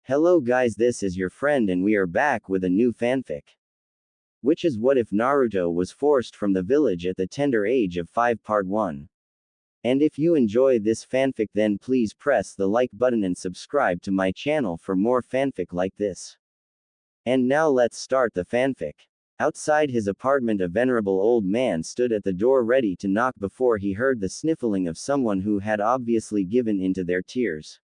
Hello guys, this is your friend and we are back with a new fanfic. Which is what if Naruto was forced from the village at the tender age of 5 part 1. And if you enjoy this fanfic then please press the like button and subscribe to my channel for more fanfic like this. And now let's start the fanfic. Outside his apartment a venerable old man stood at the door ready to knock before he heard the sniffling of someone who had obviously given into their tears.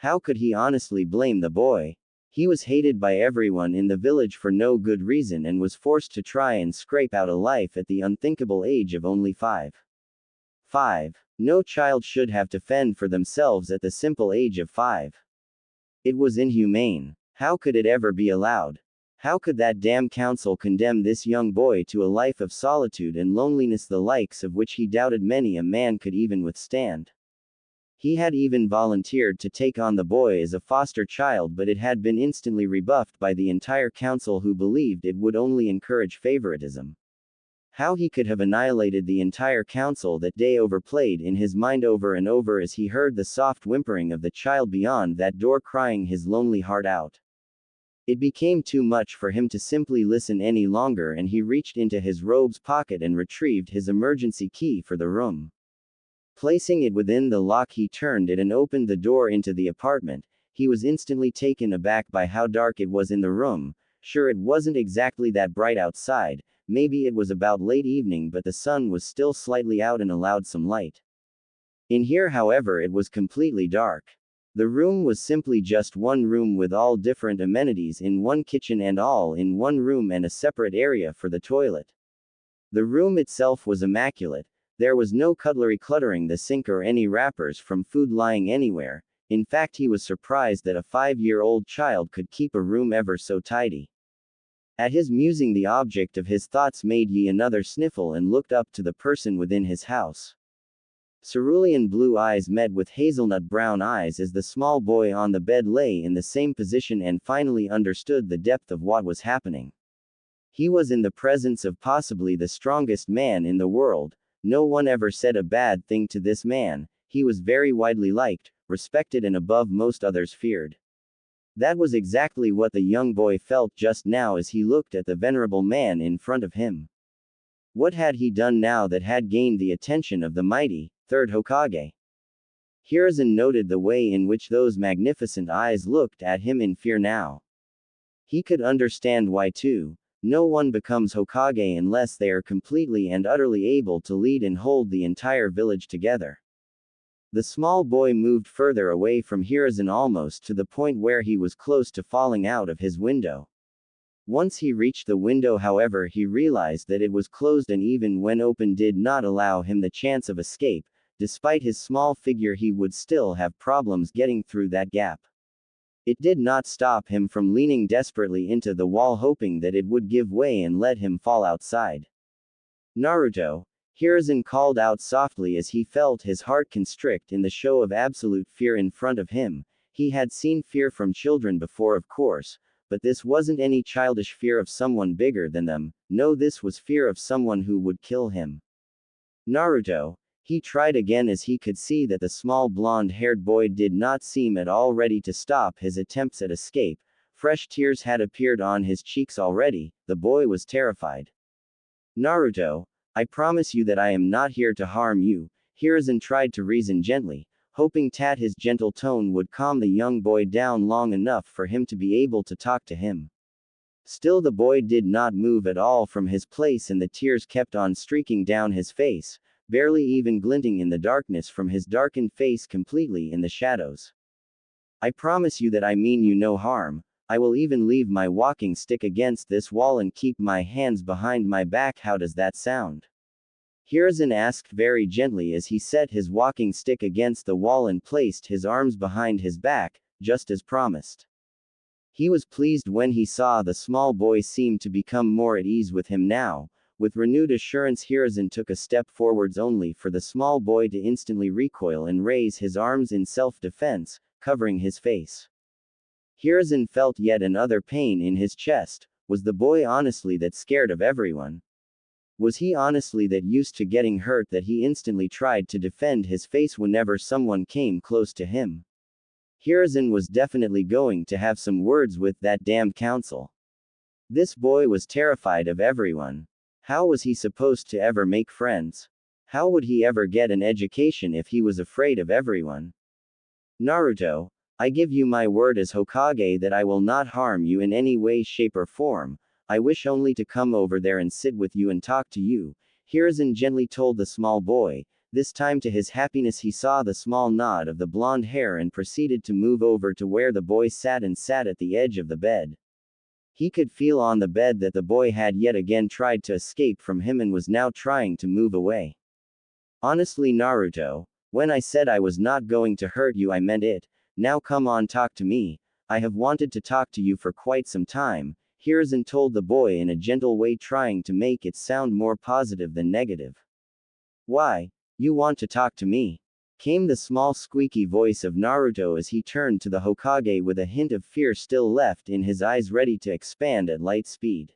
How could he honestly blame the boy? He was hated by everyone in the village for no good reason and was forced to try and scrape out a life at the unthinkable age of only 5. 5. No child should have to fend for themselves at the simple age of 5. It was inhumane. How could it ever be allowed? How could that damn council condemn this young boy to a life of solitude and loneliness, the likes of which he doubted many a man could even withstand? He had even volunteered to take on the boy as a foster child, but it had been instantly rebuffed by the entire council, who believed it would only encourage favoritism. How he could have annihilated the entire council that day overplayed in his mind over and over as he heard the soft whimpering of the child beyond that door crying his lonely heart out. It became too much for him to simply listen any longer, and he reached into his robe's pocket and retrieved his emergency key for the room. Placing it within the lock, he turned it and opened the door into the apartment. He was instantly taken aback by how dark it was in the room. Sure, it wasn't exactly that bright outside, maybe it was about late evening, but the sun was still slightly out and allowed some light. In here, however, it was completely dark. The room was simply just one room with all different amenities in one kitchen and all in one room, and a separate area for the toilet. The room itself was immaculate. There was no cutlery cluttering the sink or any wrappers from food lying anywhere. In fact, he was surprised that a 5-year-old child could keep a room ever so tidy. At his musing, the object of his thoughts made another sniffle and looked up to the person within his house. Cerulean blue eyes met with hazelnut brown eyes as the small boy on the bed lay in the same position and finally understood the depth of what was happening. He was in the presence of possibly the strongest man in the world. No one ever said a bad thing to this man. He was very widely liked, respected, and above most others feared. That was exactly what the young boy felt just now as he looked at the venerable man in front of him. What had he done now that had gained the attention of the mighty third Hokage? Hiruzen noted the way in which those magnificent eyes looked at him in fear now. He could understand why too. No one becomes Hokage unless they are completely and utterly able to lead and hold the entire village together. The small boy moved further away from Hiruzen, almost to the point where he was close to falling out of his window. Once he reached the window, however, he realized that it was closed, and even when open did not allow him the chance of escape. Despite his small figure, he would still have problems getting through that gap. It did not stop him from leaning desperately into the wall, hoping that it would give way and let him fall outside. Naruto, Hiruzen called out softly as he felt his heart constrict in the show of absolute fear in front of him. He had seen fear from children before, of course, but this wasn't any childish fear of someone bigger than them. No, this was fear of someone who would kill him. Naruto. He tried again as he could see that the small blonde-haired boy did not seem at all ready to stop his attempts at escape. Fresh tears had appeared on his cheeks already. The boy was terrified. Naruto, I promise you that I am not here to harm you. Hiruzen tried to reason gently, hoping that his gentle tone would calm the young boy down long enough for him to be able to talk to him. Still, the boy did not move at all from his place, and the tears kept on streaking down his face, barely even glinting in the darkness from his darkened face, completely in the shadows. I promise you that I mean you no harm. I will even leave my walking stick against this wall and keep my hands behind my back. How does that sound? Hiruzen asked very gently as he set his walking stick against the wall and placed his arms behind his back, just as promised. He was pleased when he saw the small boy seem to become more at ease with him now. With renewed assurance, Hiruzen took a step forwards, only for the small boy to instantly recoil and raise his arms in self-defense, covering his face. Hiruzen felt yet another pain in his chest. Was the boy honestly that scared of everyone? Was he honestly that used to getting hurt that he instantly tried to defend his face whenever someone came close to him? Hiruzen was definitely going to have some words with that damned council. This boy was terrified of everyone. How was he supposed to ever make friends? How would he ever get an education if he was afraid of everyone? Naruto, I give you my word as Hokage that I will not harm you in any way, shape, or form. I wish only to come over there and sit with you and talk to you, Hiruzen gently told the small boy. This time to his happiness he saw the small knot of the blonde hair and proceeded to move over to where the boy sat and sat at the edge of the bed. He could feel on the bed that the boy had yet again tried to escape from him and was now trying to move away. Honestly, Naruto, when I said I was not going to hurt you, I meant it. Now come on, talk to me. I have wanted to talk to you for quite some time, Hiruzen told the boy in a gentle way, trying to make it sound more positive than negative. Why? You want to talk to me? Came the small squeaky voice of Naruto as he turned to the Hokage with a hint of fear still left in his eyes, ready to expand at light speed.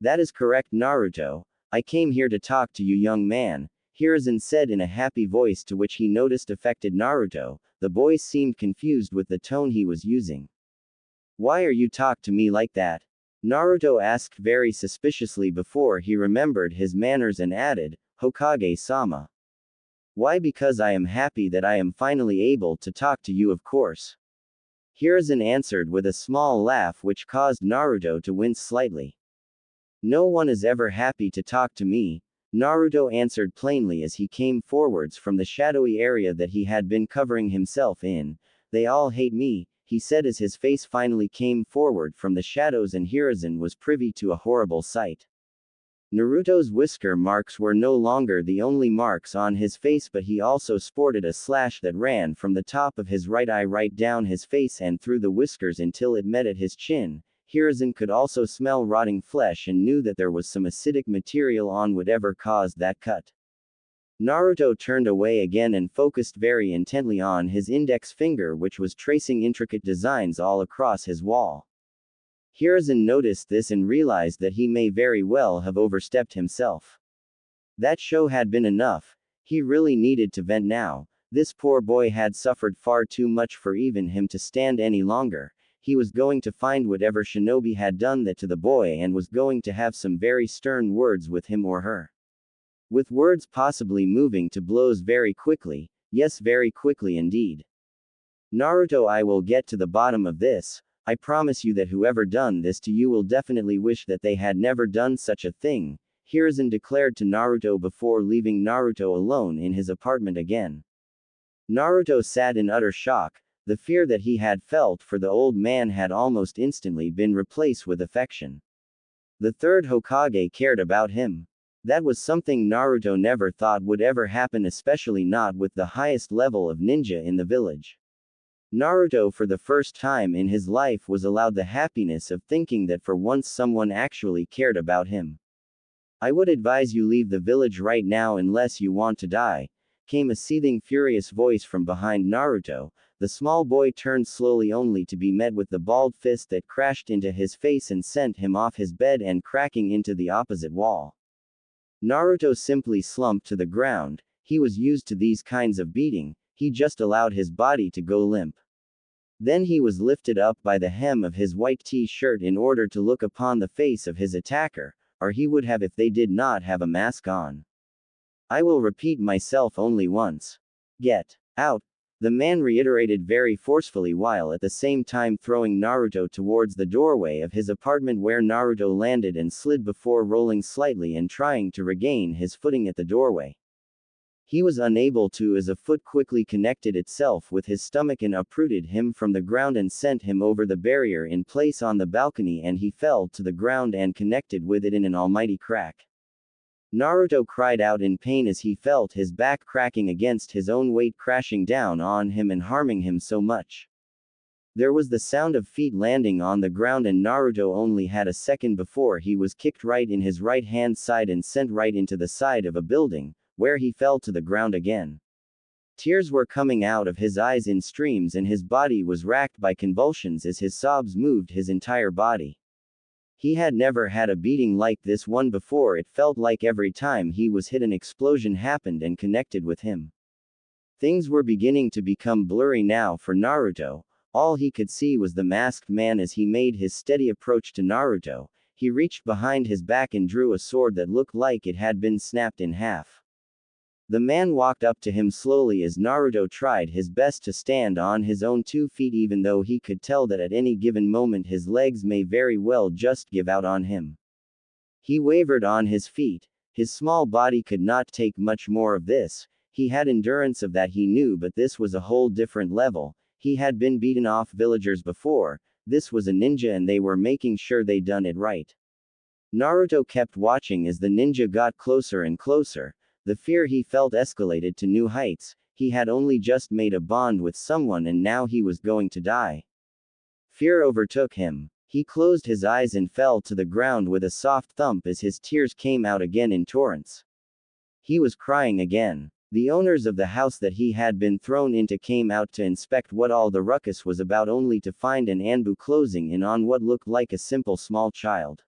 That is correct, Naruto. I came here to talk to you, young man, Hiruzen said in a happy voice, to which he noticed affected Naruto. The boy seemed confused with the tone he was using. Why are you talk to me like that? Naruto asked very suspiciously before he remembered his manners and added, Hokage-sama. Why? Because I am happy that I am finally able to talk to you, of course. Hiruzen answered with a small laugh which caused Naruto to wince slightly. No one is ever happy to talk to me, Naruto answered plainly as he came forwards from the shadowy area that he had been covering himself in. They all hate me, he said as his face finally came forward from the shadows and Hiruzen was privy to a horrible sight. Naruto's whisker marks were no longer the only marks on his face, but he also sported a slash that ran from the top of his right eye right down his face and through the whiskers until it met at his chin. Hiruzen could also smell rotting flesh and knew that there was some acidic material on whatever caused that cut. Naruto turned away again and focused very intently on his index finger, which was tracing intricate designs all across his wall. Hiruzen noticed this and realized that he may very well have overstepped himself. That show had been enough. He really needed to vent now. This poor boy had suffered far too much for even him to stand any longer. He was going to find whatever shinobi had done that to the boy and was going to have some very stern words with him or her. With words possibly moving to blows very quickly, yes, very quickly indeed. Naruto, I will get to the bottom of this. I promise you that whoever done this to you will definitely wish that they had never done such a thing, Hiruzen declared to Naruto before leaving Naruto alone in his apartment again. Naruto sat in utter shock. The fear that he had felt for the old man had almost instantly been replaced with affection. The third Hokage cared about him. That was something Naruto never thought would ever happen, especially not with the highest level of ninja in the village. Naruto for the first time in his life was allowed the happiness of thinking that for once someone actually cared about him. I would advise you leave the village right now unless you want to die, came a seething furious voice from behind Naruto. The small boy turned slowly only to be met with the bald fist that crashed into his face and sent him off his bed and cracking into the opposite wall. Naruto simply slumped to the ground. He was used to these kinds of beating, he just allowed his body to go limp. Then he was lifted up by the hem of his white t-shirt in order to look upon the face of his attacker, or he would have if they did not have a mask on. I will repeat myself only once. Get out, the man reiterated very forcefully while at the same time throwing Naruto towards the doorway of his apartment, where Naruto landed and slid before rolling slightly and trying to regain his footing at the doorway. He was unable to, as a foot quickly connected itself with his stomach and uprooted him from the ground and sent him over the barrier in place on the balcony, and he fell to the ground and connected with it in an almighty crack. Naruto cried out in pain as he felt his back cracking against his own weight crashing down on him and harming him so much. There was the sound of feet landing on the ground, and Naruto only had a second before he was kicked right in his right hand side and sent right into the side of a building, where he fell to the ground again. Tears were coming out of his eyes in streams and his body was racked by convulsions as his sobs moved his entire body. He had never had a beating like this one before. It felt like every time he was hit an explosion happened and connected with him. Things were beginning to become blurry now for Naruto. All he could see was the masked man as he made his steady approach to Naruto. He reached behind his back and drew a sword that looked like it had been snapped in half. The man walked up to him slowly as Naruto tried his best to stand on his own 2 feet, even though he could tell that at any given moment his legs may very well just give out on him. He wavered on his feet. His small body could not take much more of this. He had endurance of that, he knew, but this was a whole different level. He had been beaten off villagers before. This was a ninja and they were making sure they done it right. Naruto kept watching as the ninja got closer and closer. The fear he felt escalated to new heights. He had only just made a bond with someone and now he was going to die. Fear overtook him. He closed his eyes and fell to the ground with a soft thump as his tears came out again in torrents. He was crying again. The owners of the house that he had been thrown into came out to inspect what all the ruckus was about, only to find an Anbu closing in on what looked like a simple small child.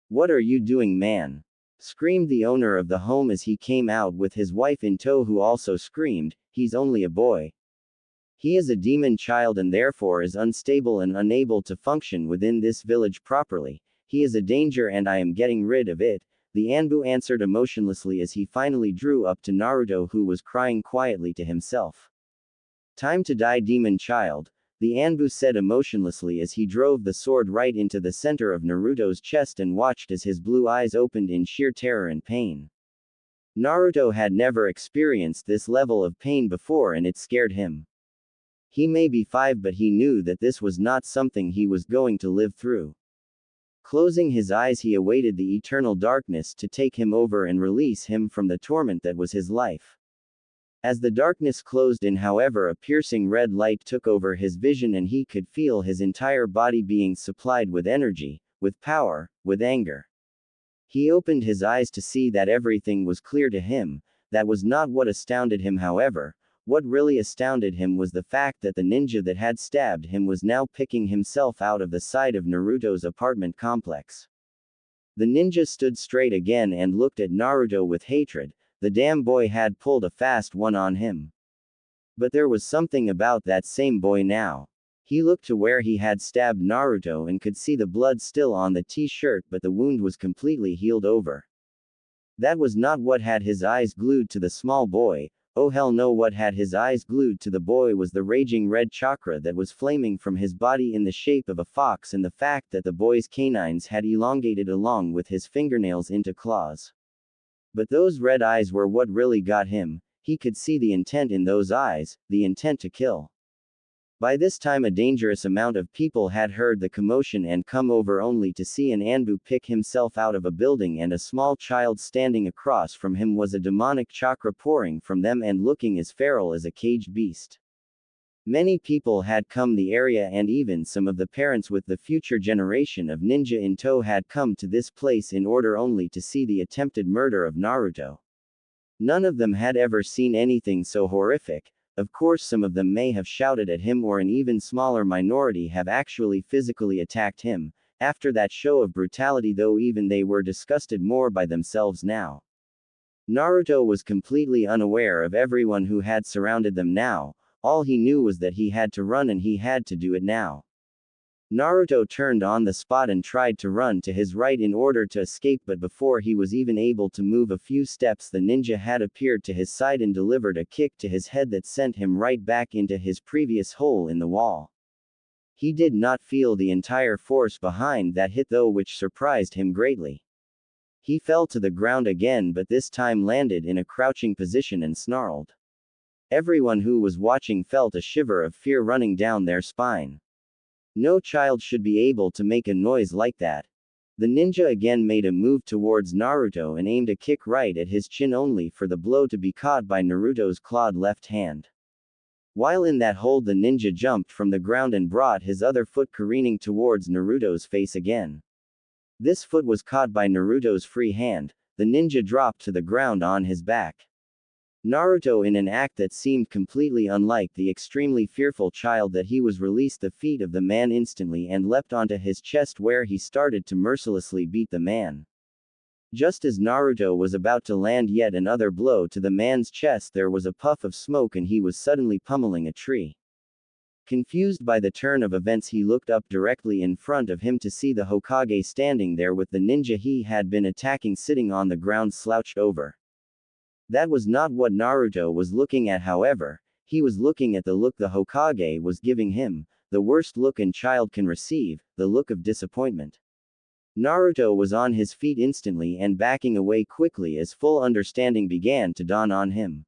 "What are you doing, man?" screamed the owner of the home as he came out with his wife in tow, who also screamed, "He's only a boy. He is a demon child and therefore is unstable and unable to function within this village properly. He is a danger and I am getting rid of it." The Anbu answered emotionlessly as he finally drew up to Naruto, who was crying quietly to himself. "Time to die, demon child," the Anbu said emotionlessly as he drove the sword right into the center of Naruto's chest and watched as his blue eyes opened in sheer terror and pain. Naruto had never experienced this level of pain before and it scared him. He may be 5, but he knew that this was not something he was going to live through. Closing his eyes, he awaited the eternal darkness to take him over and release him from the torment that was his life. As the darkness closed in, however, a piercing red light took over his vision and he could feel his entire body being supplied with energy, with power, with anger. He opened his eyes to see that everything was clear to him. That was not what astounded him, however. What really astounded him was the fact that the ninja that had stabbed him was now picking himself out of the side of Naruto's apartment complex. The ninja stood straight again and looked at Naruto with hatred. The damn boy had pulled a fast one on him. But there was something about that same boy now. He looked to where he had stabbed Naruto and could see the blood still on the t-shirt, but the wound was completely healed over. That was not what had his eyes glued to the small boy. Oh hell no, what had his eyes glued to the boy was the raging red chakra that was flaming from his body in the shape of a fox, and the fact that the boy's canines had elongated along with his fingernails into claws. But those red eyes were what really got him. He could see the intent in those eyes, the intent to kill. By this time a dangerous amount of people had heard the commotion and come over only to see an Anbu pick himself out of a building, and a small child standing across from him was a demonic chakra pouring from them and looking as feral as a caged beast. Many people had come the area, and even some of the parents with the future generation of ninja in tow had come to this place in order only to see the attempted murder of Naruto. None of them had ever seen anything so horrific. Of course, some of them may have shouted at him, or an even smaller minority have actually physically attacked him. After that show of brutality, though, even they were disgusted more by themselves now. Naruto was completely unaware of everyone who had surrounded them now. All he knew was that he had to run, and he had to do it now. Naruto turned on the spot and tried to run to his right in order to escape, but before he was even able to move a few steps, the ninja had appeared to his side and delivered a kick to his head that sent him right back into his previous hole in the wall. He did not feel the entire force behind that hit though, which surprised him greatly. He fell to the ground again, but this time landed in a crouching position and snarled. Everyone who was watching felt a shiver of fear running down their spine. No child should be able to make a noise like that. The ninja again made a move towards Naruto and aimed a kick right at his chin, only for the blow to be caught by Naruto's clawed left hand. While in that hold, the ninja jumped from the ground and brought his other foot careening towards Naruto's face again. This foot was caught by Naruto's free hand. The ninja dropped to the ground on his back. Naruto, in an act that seemed completely unlike the extremely fearful child that he was, released the feet of the man instantly and leapt onto his chest, where he started to mercilessly beat the man. Just as Naruto was about to land yet another blow to the man's chest, there was a puff of smoke and he was suddenly pummeling a tree. Confused by the turn of events, he looked up directly in front of him to see the Hokage standing there with the ninja he had been attacking sitting on the ground slouched over. That was not what Naruto was looking at, however. He was looking at the look the Hokage was giving him, the worst look a child can receive, the look of disappointment. Naruto was on his feet instantly and backing away quickly as full understanding began to dawn on him.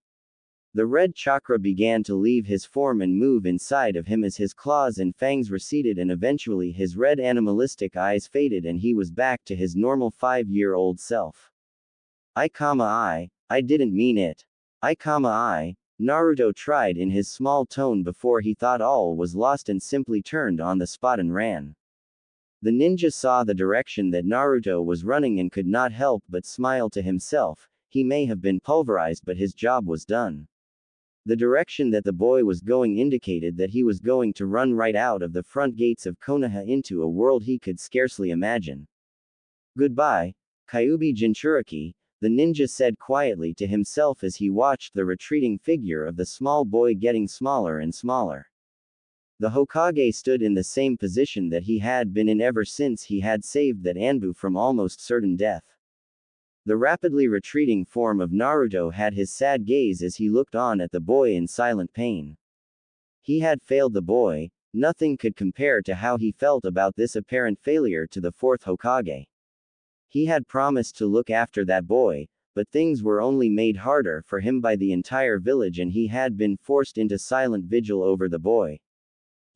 The red chakra began to leave his form and move inside of him as his claws and fangs receded, and eventually his red animalistic eyes faded and he was back to his normal 5-year-old self. I didn't mean it. Naruto tried in his small tone before he thought all was lost and simply turned on the spot and ran. The ninja saw the direction that Naruto was running and could not help but smile to himself. He may have been pulverized, but his job was done. The direction that the boy was going indicated that he was going to run right out of the front gates of Konoha into a world he could scarcely imagine. Goodbye, Kyuubi Jinchuriki, the ninja said quietly to himself as he watched the retreating figure of the small boy getting smaller and smaller. The Hokage stood in the same position that he had been in ever since he had saved that Anbu from almost certain death. The rapidly retreating form of Naruto had his sad gaze as he looked on at the boy in silent pain. He had failed the boy. Nothing could compare to how he felt about this apparent failure to the fourth Hokage. He had promised to look after that boy, but things were only made harder for him by the entire village and he had been forced into silent vigil over the boy.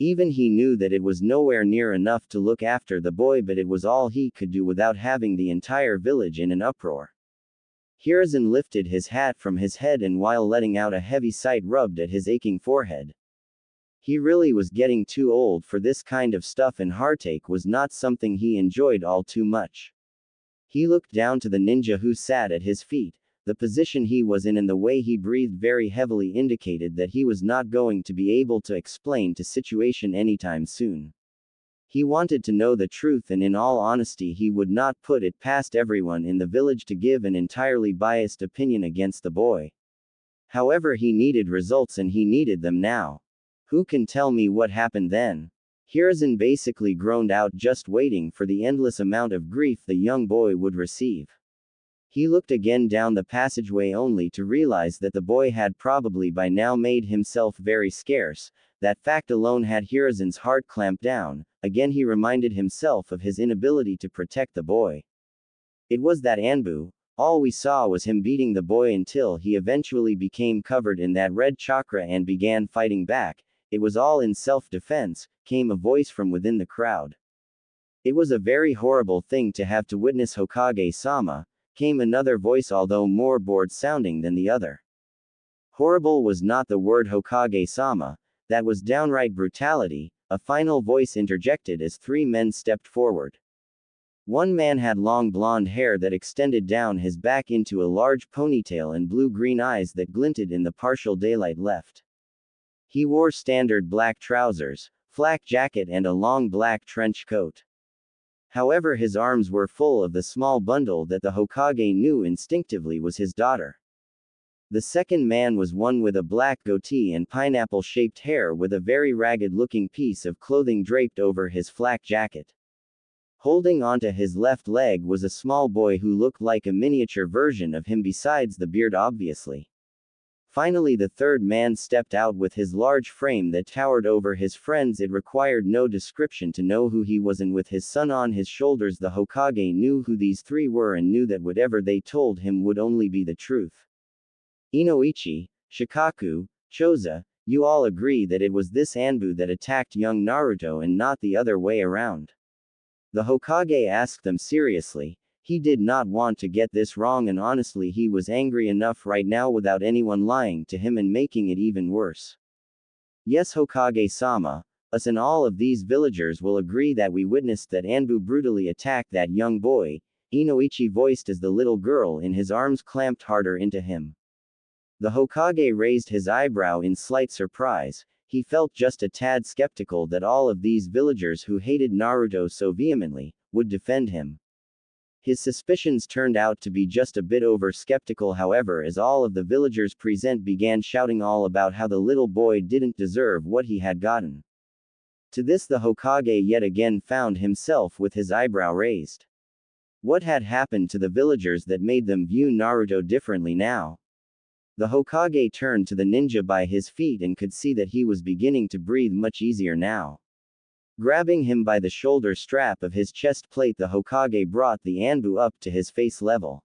Even he knew that it was nowhere near enough to look after the boy, but it was all he could do without having the entire village in an uproar. Hiruzen lifted his hat from his head and while letting out a heavy sigh rubbed at his aching forehead. He really was getting too old for this kind of stuff and heartache was not something he enjoyed all too much. He looked down to the ninja who sat at his feet. The position he was in and the way he breathed very heavily indicated that he was not going to be able to explain the situation anytime soon. He wanted to know the truth, and in all honesty he would not put it past everyone in the village to give an entirely biased opinion against the boy. However, he needed results and he needed them now. Who can tell me what happened then? Hiruzen basically groaned out, just waiting for the endless amount of grief the young boy would receive. He looked again down the passageway only to realize that the boy had probably by now made himself very scarce. That fact alone had Hiruzen's heart clamped down. Again he reminded himself of his inability to protect the boy. It was that Anbu. All we saw was him beating the boy until he eventually became covered in that red chakra and began fighting back. It was all in self-defense, came a voice from within the crowd. It was a very horrible thing to have to witness, Hokage-sama, came another voice, although more bored sounding than the other. Horrible was not the word, Hokage-sama, that was downright brutality, a final voice interjected as 3 men stepped forward. One man had long blonde hair that extended down his back into a large ponytail and blue-green eyes that glinted in the partial daylight left. He wore standard black trousers, flak jacket and a long black trench coat. However, his arms were full of the small bundle that the Hokage knew instinctively was his daughter. The second man was one with a black goatee and pineapple-shaped hair with a very ragged-looking piece of clothing draped over his flak jacket. Holding onto his left leg was a small boy who looked like a miniature version of him besides the beard, obviously. Finally, the third man stepped out with his large frame that towered over his friends. It required no description to know who he was, and with his son on his shoulders, the Hokage knew who these 3 were and knew that whatever they told him would only be the truth. Inoichi, Shikaku, Choza, you all agree that it was this Anbu that attacked young Naruto and not the other way around? The Hokage asked them seriously. He did not want to get this wrong, and honestly he was angry enough right now without anyone lying to him and making it even worse. Yes, Hokage-sama, us and all of these villagers will agree that we witnessed that Anbu brutally attacked that young boy, Inoichi voiced as the little girl in his arms clamped harder into him. The Hokage raised his eyebrow in slight surprise. He felt just a tad skeptical that all of these villagers who hated Naruto so vehemently would defend him. His suspicions turned out to be just a bit over-skeptical, however, as all of the villagers present began shouting all about how the little boy didn't deserve what he had gotten. To this the Hokage yet again found himself with his eyebrow raised. What had happened to the villagers that made them view Naruto differently now? The Hokage turned to the ninja by his feet and could see that he was beginning to breathe much easier now. Grabbing him by the shoulder strap of his chest plate, the Hokage brought the Anbu up to his face level.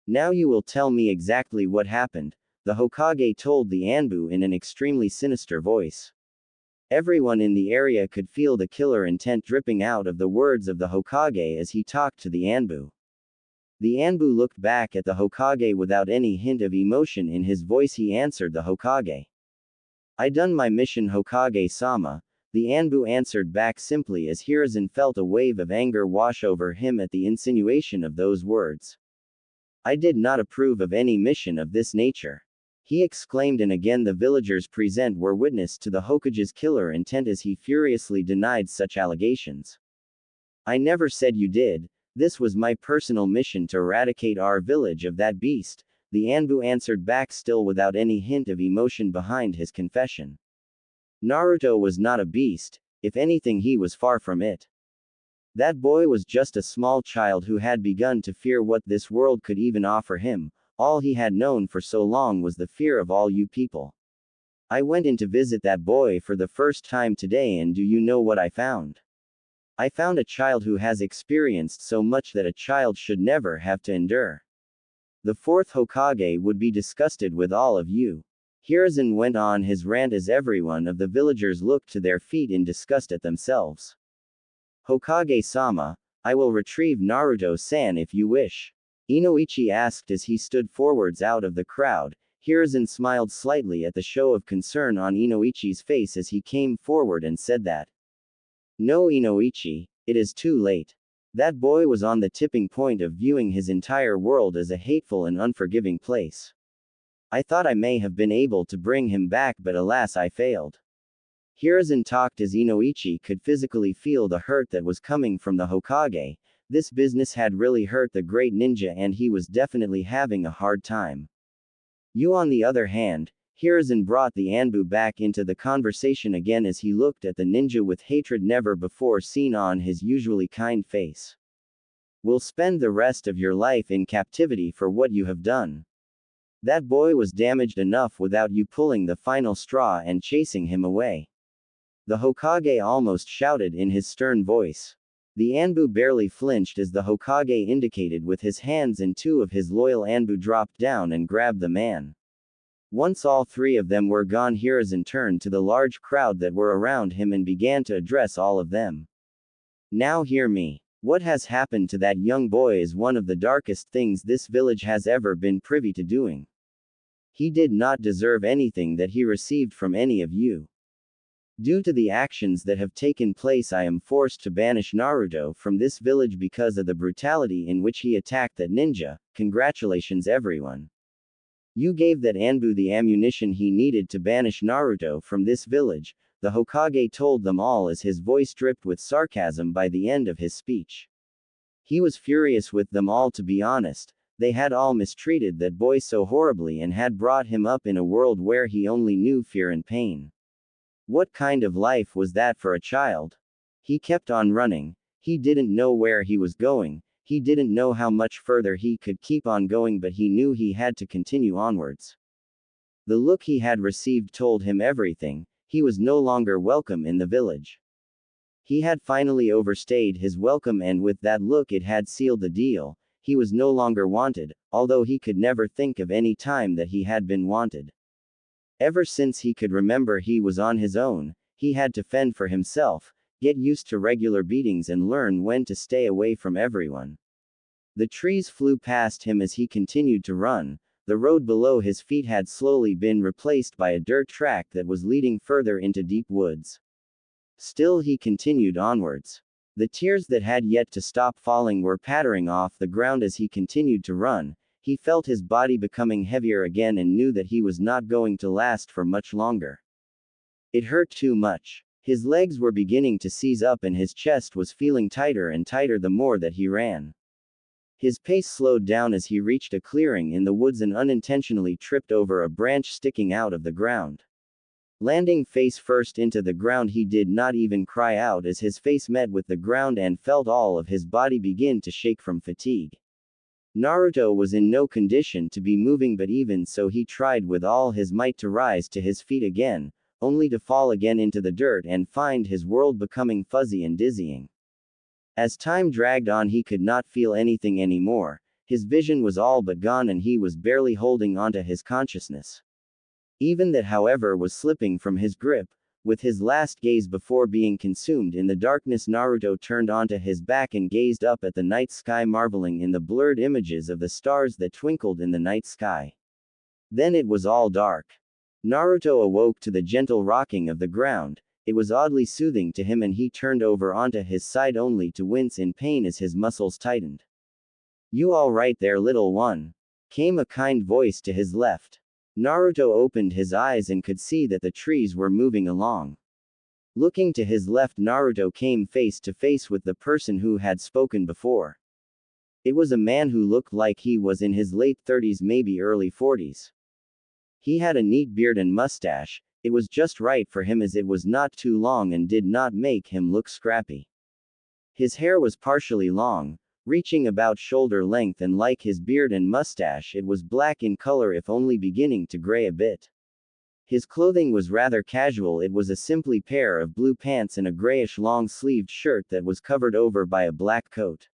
Now you will tell me exactly what happened, the Hokage told the Anbu in an extremely sinister voice. Everyone in the area could feel the killer intent dripping out of the words of the Hokage as he talked to the Anbu. The Anbu looked back at the Hokage without any hint of emotion in his voice. He answered the Hokage. I done my mission, Hokage-sama, the Anbu answered back simply as Hiruzen felt a wave of anger wash over him at the insinuation of those words. I did not approve of any mission of this nature, he exclaimed, and again the villagers present were witness to the Hokage's killer intent as he furiously denied such allegations. I never said you did. This was my personal mission to eradicate our village of that beast, the Anbu answered back, still without any hint of emotion behind his confession. Naruto was not a beast, if anything he was far from it. That boy was just a small child who had begun to fear what this world could even offer him. All he had known for so long was the fear of all you people. I went in to visit that boy for the first time today, and do you know what I found? I found a child who has experienced so much that a child should never have to endure. The fourth Hokage would be disgusted with all of you. Hiruzen went on his rant as everyone of the villagers looked to their feet in disgust at themselves. Hokage-sama, I will retrieve Naruto-san if you wish, Inoichi asked as he stood forwards out of the crowd. Hiruzen smiled slightly at the show of concern on Inoichi's face as he came forward and said that. No, Inoichi, it is too late. That boy was on the tipping point of viewing his entire world as a hateful and unforgiving place. I thought I may have been able to bring him back, but alas, I failed. Hiruzen talked as Inoichi could physically feel the hurt that was coming from the Hokage. This business had really hurt the great ninja and he was definitely having a hard time. You, on the other hand, Hiruzen brought the Anbu back into the conversation again as he looked at the ninja with hatred never before seen on his usually kind face. Will spend the rest of your life in captivity for what you have done. That boy was damaged enough without you pulling the final straw and chasing him away. The Hokage almost shouted in his stern voice. The Anbu barely flinched as the Hokage indicated with his hands, and two of his loyal Anbu dropped down and grabbed the man. Once all three of them were gone, Hiruzen turned to the large crowd that were around him and began to address all of them. Now hear me. What has happened to that young boy is one of the darkest things this village has ever been privy to doing. He did not deserve anything that he received from any of you. Due to the actions that have taken place, I am forced to banish Naruto from this village because of the brutality in which he attacked that ninja. Congratulations everyone. You gave that Anbu the ammunition he needed to banish Naruto from this village, the Hokage told them all as his voice dripped with sarcasm by the end of his speech. He was furious with them all, to be honest. They had all mistreated that boy so horribly and had brought him up in a world where he only knew fear and pain. What kind of life was that for a child? He kept on running. He didn't know where he was going. He didn't know how much further he could keep on going, but he knew he had to continue onwards. The look he had received told him everything. He was no longer welcome in the village. He had finally overstayed his welcome, and with that look it had sealed the deal. He was no longer wanted, although he could never think of any time that he had been wanted. Ever since he could remember, he was on his own. He had to fend for himself, get used to regular beatings, and learn when to stay away from everyone. The trees flew past him as he continued to run. The road below his feet had slowly been replaced by a dirt track that was leading further into deep woods. Still he continued onwards. The tears that had yet to stop falling were pattering off the ground as he continued to run. He felt his body becoming heavier again and knew that he was not going to last for much longer. It hurt too much. His legs were beginning to seize up and his chest was feeling tighter and tighter the more that he ran. His pace slowed down as he reached a clearing in the woods and unintentionally tripped over a branch sticking out of the ground. Landing face first into the ground, he did not even cry out as his face met with the ground and felt all of his body begin to shake from fatigue. Naruto was in no condition to be moving, but even so he tried with all his might to rise to his feet again, only to fall again into the dirt and find his world becoming fuzzy and dizzying. As time dragged on, he could not feel anything anymore. His vision was all but gone and he was barely holding onto his consciousness. Even that, however, was slipping from his grip. With his last gaze before being consumed in the darkness, Naruto turned onto his back and gazed up at the night sky, marveling in the blurred images of the stars that twinkled in the night sky. Then it was all dark. Naruto awoke to the gentle rocking of the ground. It was oddly soothing to him and he turned over onto his side only to wince in pain as his muscles tightened. "You all right there, little one?" came a kind voice to his left. Naruto opened his eyes and could see that the trees were moving along. Looking to his left, Naruto came face to face with the person who had spoken before. It was a man who looked like he was in his late 30s, maybe early 40s. He had a neat beard and mustache. It was just right for him as it was not too long and did not make him look scrappy. His hair was partially long, reaching about shoulder length, and like his beard and mustache, it was black in color, if only beginning to gray a bit. His clothing was rather casual. It was a simply pair of blue pants and a grayish long-sleeved shirt that was covered over by a black coat.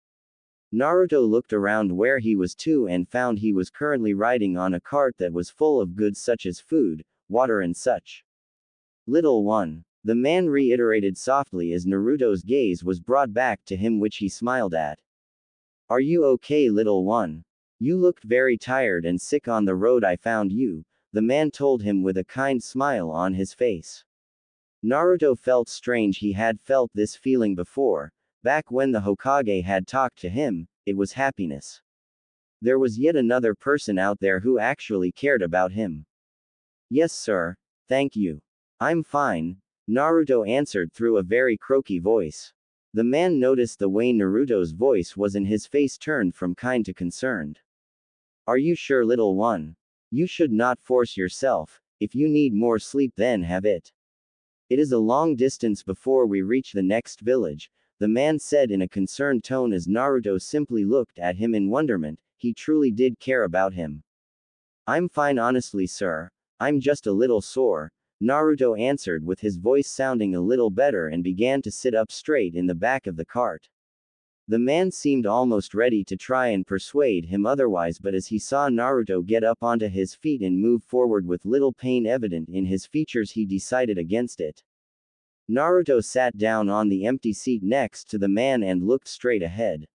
Naruto looked around where he was too and found he was currently riding on a cart that was full of goods such as food, water and such. "Little one," the man reiterated softly as Naruto's gaze was brought back to him, which he smiled at. "Are you okay, little one? You looked very tired and sick on the road I found you," the man told him with a kind smile on his face. Naruto felt strange. He had felt this feeling before, back when the Hokage had talked to him. It was happiness. There was yet another person out there who actually cared about him. "Yes, sir. Thank you. I'm fine," Naruto answered through a very croaky voice. The man noticed the way Naruto's voice was and his face turned from kind to concerned. "Are you sure, little one? You should not force yourself. If you need more sleep, then have it. It is a long distance before we reach the next village," the man said in a concerned tone as Naruto simply looked at him in wonderment. He truly did care about him. "I'm fine honestly, sir. I'm just a little sore," Naruto answered with his voice sounding a little better and began to sit up straight in the back of the cart. The man seemed almost ready to try and persuade him otherwise, but as he saw Naruto get up onto his feet and move forward with little pain evident in his features, he decided against it. Naruto sat down on the empty seat next to the man and looked straight ahead.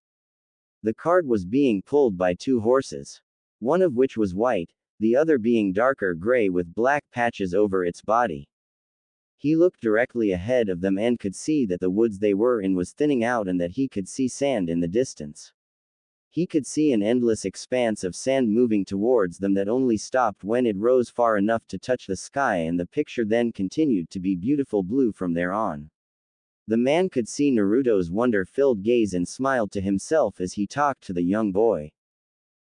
The cart was being pulled by two horses, one of which was white, the other being darker gray with black patches over its body. He looked directly ahead of them and could see that the woods they were in was thinning out and that he could see sand in the distance. He could see an endless expanse of sand moving towards them that only stopped when it rose far enough to touch the sky, and the picture then continued to be beautiful blue from there on. The man could see Naruto's wonder-filled gaze and smiled to himself as he talked to the young boy.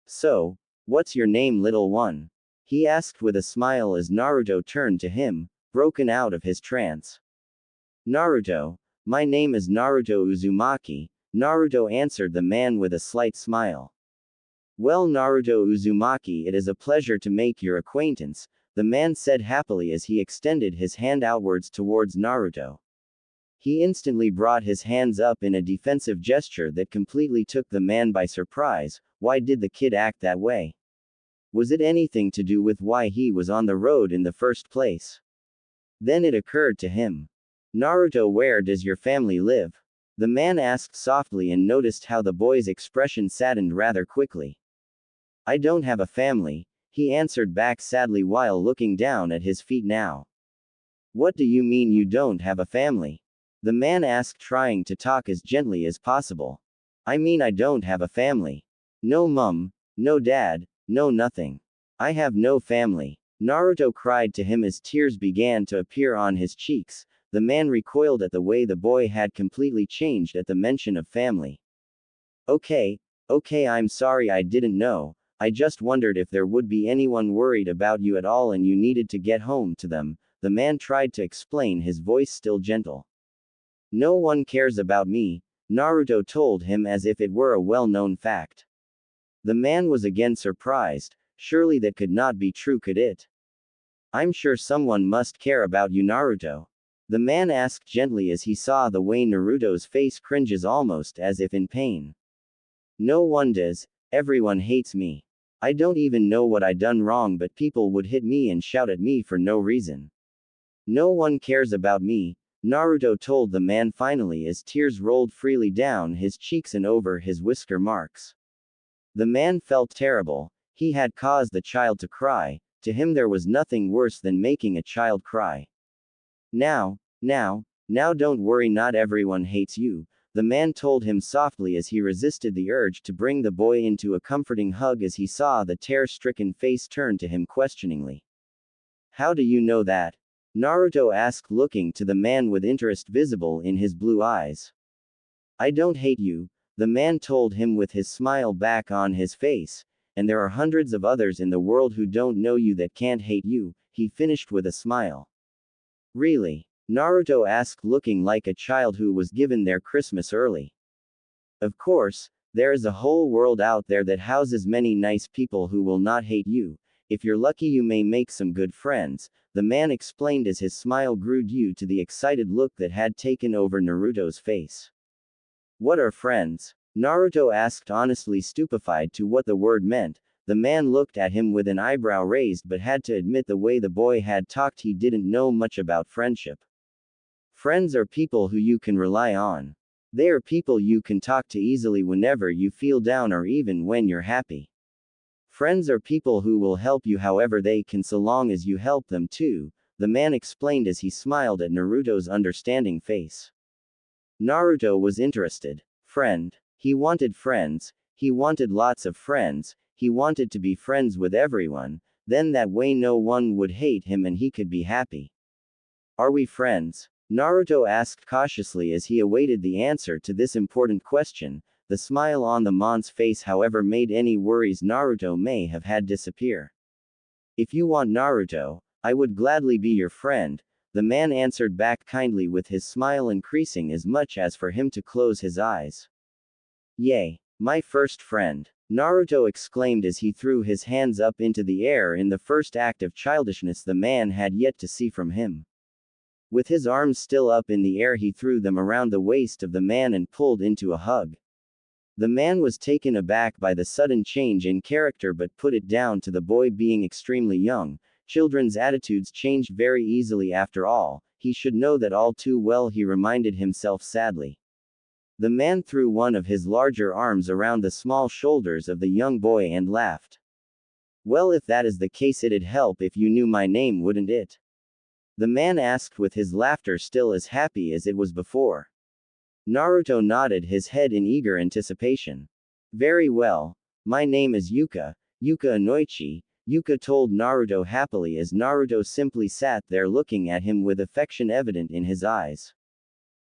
"So, what's your name, little one?" he asked with a smile as Naruto turned to him, broken out of his trance. "Naruto, my name is Naruto Uzumaki," Naruto answered the man with a slight smile. "Well, Naruto Uzumaki, it is a pleasure to make your acquaintance," the man said happily as he extended his hand outwards towards Naruto. He instantly brought his hands up in a defensive gesture that completely took the man by surprise. Why did the kid act that way? Was it anything to do with why he was on the road in the first place? Then it occurred to him. "Naruto, where does your family live?" the man asked softly and noticed how the boy's expression saddened rather quickly. "I don't have a family," he answered back sadly while looking down at his feet now. "What do you mean you don't have a family?" the man asked, trying to talk as gently as possible. "I mean I don't have a family. No mum, no dad, no nothing. I have no family," Naruto cried to him as tears began to appear on his cheeks. The man recoiled at the way the boy had completely changed at the mention of family. Okay, Okay, I'm sorry, I didn't know. I just wondered if there would be anyone worried about you at all and you needed to get home to them, the man tried to explain, his voice still gentle. No one cares about me, Naruto told him as if it were a well-known fact. The man was again surprised. Surely that could not be true, could it? I'm sure someone must care about you, Naruto. The man asked gently as he saw the way Naruto's face cringes almost as if in pain. No one does. Everyone hates me. I don't even know what I done wrong, but people would hit me and shout at me for no reason. No one cares about me, Naruto told the man finally as tears rolled freely down his cheeks and over his whisker marks. The man felt terrible. He had caused the child to cry. To him there was nothing worse than making a child cry. Now don't worry, not everyone hates you, the man told him softly as he resisted the urge to bring the boy into a comforting hug as he saw the terror-stricken face turn to him questioningly. How do you know that? Naruto asked, looking to the man with interest visible in his blue eyes. I don't hate you, the man told him with his smile back on his face, and there are hundreds of others in the world who don't know you that can't hate you, he finished with a smile. Really? Naruto asked, looking like a child who was given their Christmas early. Of course, there is a whole world out there that houses many nice people who will not hate you. If you're lucky, you may make some good friends, the man explained as his smile grew due to the excited look that had taken over Naruto's face. What are friends? Naruto asked, honestly stupefied to what the word meant. The man looked at him with an eyebrow raised but had to admit the way the boy had talked he didn't know much about friendship. Friends are people who you can rely on. They are people you can talk to easily whenever you feel down or even when you're happy. Friends are people who will help you however they can so long as you help them too, the man explained as he smiled at Naruto's understanding face. Naruto was interested. Friend. He wanted friends, he wanted lots of friends, he wanted to be friends with everyone, then that way no one would hate him and he could be happy. Are we friends? Naruto asked cautiously as he awaited the answer to this important question. The smile on the man's face however made any worries Naruto may have had disappear. If you want, Naruto, I would gladly be your friend, the man answered back kindly with his smile increasing as much as for him to close his eyes. Yay! My first friend! Naruto exclaimed as he threw his hands up into the air in the first act of childishness the man had yet to see from him. With his arms still up in the air he threw them around the waist of the man and pulled into a hug. The man was taken aback by the sudden change in character but put it down to the boy being extremely young. Children's attitudes change very easily after all, he should know that all too well, he reminded himself sadly. The man threw one of his larger arms around the small shoulders of the young boy and laughed. Well, if that is the case, it'd help if you knew my name, wouldn't it? The man asked with his laughter still as happy as it was before. Naruto nodded his head in eager anticipation. Very well. My name is Yuka, Yuka Inoichi, Yuka told Naruto happily as Naruto simply sat there looking at him with affection evident in his eyes.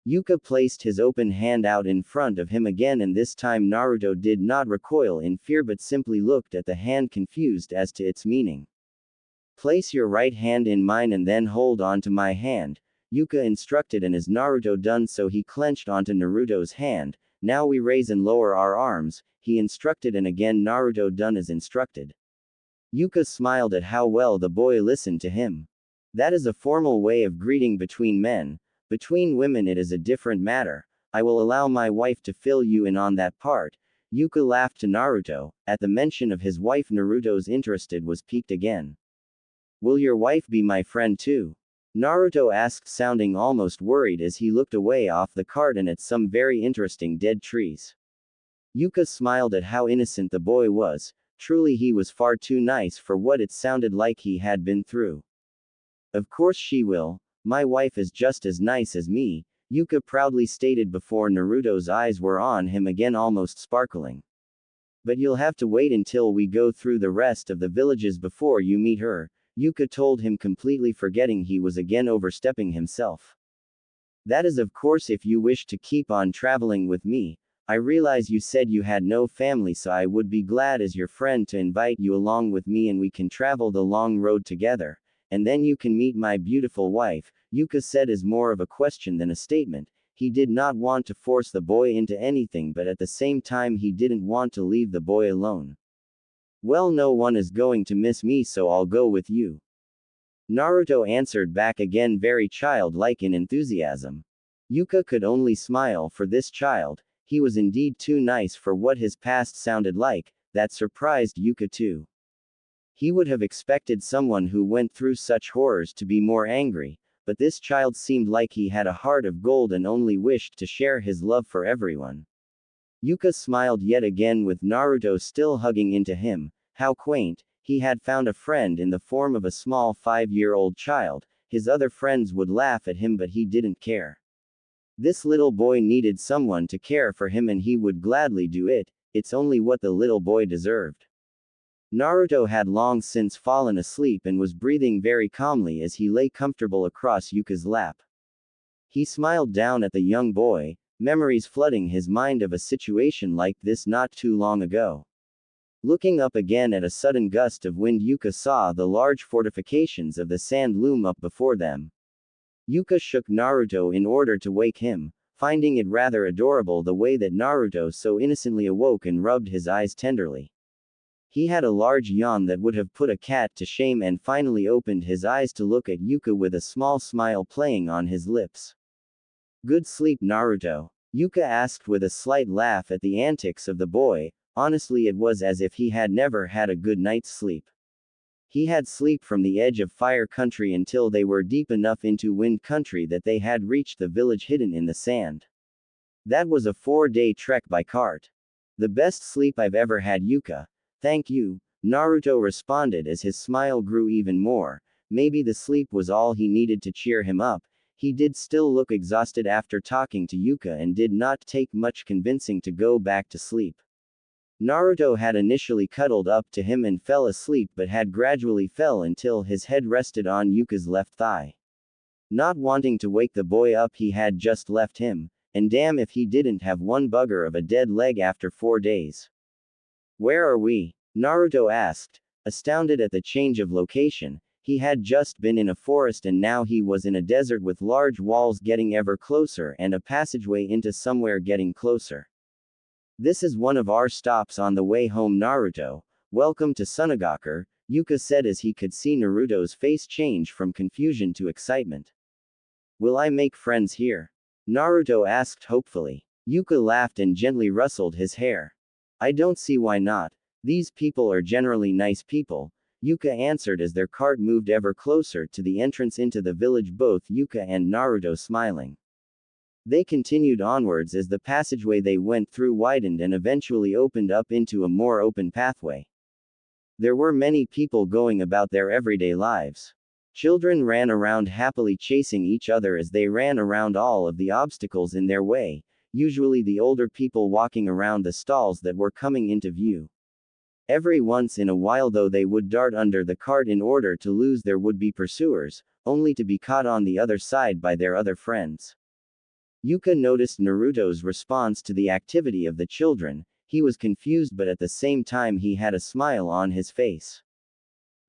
Yuka placed his open hand out in front of him again, and this time Naruto did not recoil in fear but simply looked at the hand confused as to its meaning. Place your right hand in mine and then hold on to my hand, Yuka instructed, and as Naruto done so he clenched onto Naruto's hand. Now we raise and lower our arms, he instructed, and again Naruto done as instructed. Yuka smiled at how well the boy listened to him. That is a formal way of greeting between men. Between women it is a different matter. I will allow my wife to fill you in on that part. Yuka laughed to Naruto. At the mention of his wife Naruto's interest was piqued again. Will your wife be my friend too? Naruto asked, sounding almost worried as he looked away off the cart and at some very interesting dead trees. Yuka smiled at how innocent the boy was. Truly he was far too nice for what it sounded like he had been through. Of course she will. My wife is just as nice as me, Yuka proudly stated before Naruto's eyes were on him again, almost sparkling. But you'll have to wait until we go through the rest of the villages before you meet her, Yuka told him, completely forgetting he was again overstepping himself. That is of course if you wish to keep on traveling with me, I realize you said you had no family, so I would be glad as your friend to invite you along with me and we can travel the long road together, and then you can meet my beautiful wife, Yuka said as more of a question than a statement. He did not want to force the boy into anything, but at the same time he didn't want to leave the boy alone. Well, no one is going to miss me, so I'll go with you. Naruto answered back again, very childlike in enthusiasm. Yuka could only smile for this child. He was indeed too nice for what his past sounded like. That surprised Yuka too. He would have expected someone who went through such horrors to be more angry, but this child seemed like he had a heart of gold and only wished to share his love for everyone. Yuka smiled yet again with Naruto still hugging into him. How quaint, he had found a friend in the form of a small 5-year-old child. His other friends would laugh at him, but he didn't care. This little boy needed someone to care for him and he would gladly do it. It's only what the little boy deserved. Naruto had long since fallen asleep and was breathing very calmly as he lay comfortable across Yuka's lap. He smiled down at the young boy, memories flooding his mind of a situation like this not too long ago. Looking up again at a sudden gust of wind, Yuka saw the large fortifications of the sand loom up before them. Yuka shook Naruto in order to wake him, finding it rather adorable the way that Naruto so innocently awoke and rubbed his eyes tenderly. He had a large yawn that would have put a cat to shame and finally opened his eyes to look at Yuka with a small smile playing on his lips. Good sleep, Naruto? Yuka asked with a slight laugh at the antics of the boy. Honestly, it was as if he had never had a good night's sleep. He had sleep from the edge of fire country until they were deep enough into wind country that they had reached the village hidden in the sand. That was a 4-day trek by cart. The best sleep I've ever had, Yuka. Thank you, Naruto responded as his smile grew even more. Maybe the sleep was all he needed to cheer him up. He did still look exhausted after talking to Yuka and did not take much convincing to go back to sleep. Naruto had initially cuddled up to him and fell asleep but had gradually fell until his head rested on Yuka's left thigh. Not wanting to wake the boy up, he had just left him, and damn if he didn't have one bugger of a dead leg after 4 days. Where are we? Naruto asked, astounded at the change of location. He had just been in a forest and now he was in a desert with large walls getting ever closer and a passageway into somewhere getting closer. This is one of our stops on the way home, Naruto. Welcome to Sunagaku, Yuka said as he could see Naruto's face change from confusion to excitement. Will I make friends here? Naruto asked hopefully. Yuka laughed and gently rustled his hair. I don't see why not. These people are generally nice people, Yuka answered as their cart moved ever closer to the entrance into the village, both Yuka and Naruto smiling. They continued onwards as the passageway they went through widened and eventually opened up into a more open pathway. There were many people going about their everyday lives. Children ran around happily chasing each other as they ran around all of the obstacles in their way, usually the older people walking around the stalls that were coming into view. Every once in a while though they would dart under the cart in order to lose their would-be pursuers, only to be caught on the other side by their other friends. Yuka noticed Naruto's response to the activity of the children. He was confused but at the same time he had a smile on his face.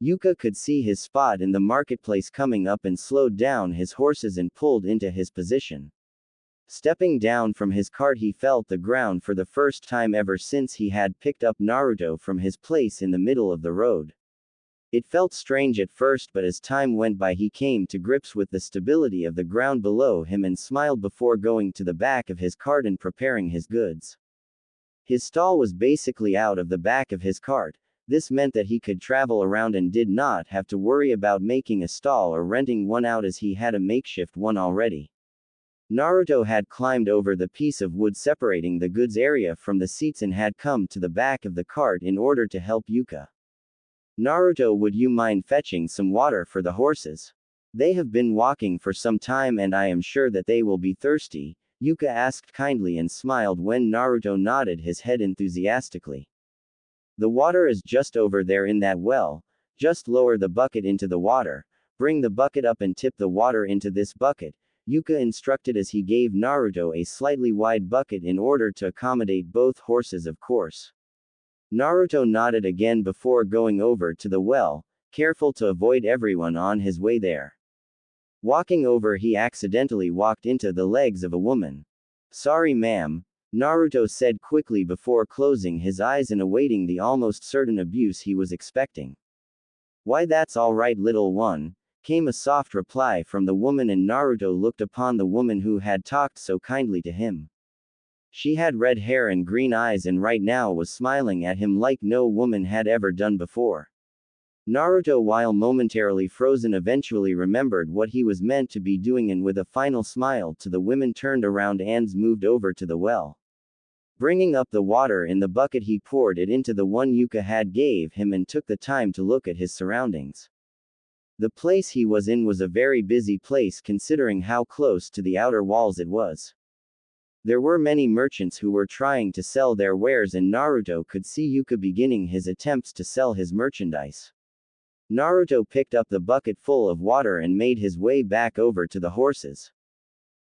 Yuka could see his spot in the marketplace coming up and slowed down his horses and pulled into his position. Stepping down from his cart, he felt the ground for the first time ever since he had picked up Naruto from his place in the middle of the road. It felt strange at first, but as time went by he came to grips with the stability of the ground below him and smiled before going to the back of his cart and preparing his goods. His stall was basically out of the back of his cart. This meant that he could travel around and did not have to worry about making a stall or renting one out as he had a makeshift one already. Naruto had climbed over the piece of wood separating the goods area from the seats and had come to the back of the cart in order to help Yuka. Naruto, would you mind fetching some water for the horses? They have been walking for some time and I am sure that they will be thirsty, Yuka asked kindly and smiled when Naruto nodded his head enthusiastically. The water is just over there in that well. Just lower the bucket into the water, bring the bucket up and tip the water into this bucket. Yuka instructed as he gave Naruto a slightly wide bucket in order to accommodate both horses, of course. Naruto nodded again before going over to the well, careful to avoid everyone on his way there. Walking over, he accidentally walked into the legs of a woman. "Sorry, ma'am," Naruto said quickly before closing his eyes and awaiting the almost certain abuse he was expecting. "Why, that's all right, little one," came a soft reply from the woman, and Naruto looked upon the woman who had talked so kindly to him. She had red hair and green eyes and right now was smiling at him like no woman had ever done before. Naruto, while momentarily frozen, eventually remembered what he was meant to be doing and with a final smile to the women turned around and moved over to the well. Bringing up the water in the bucket, he poured it into the one Yuka had gave him and took the time to look at his surroundings. The place he was in was a very busy place considering how close to the outer walls it was. There were many merchants who were trying to sell their wares, and Naruto could see Yuka beginning his attempts to sell his merchandise. Naruto picked up the bucket full of water and made his way back over to the horses.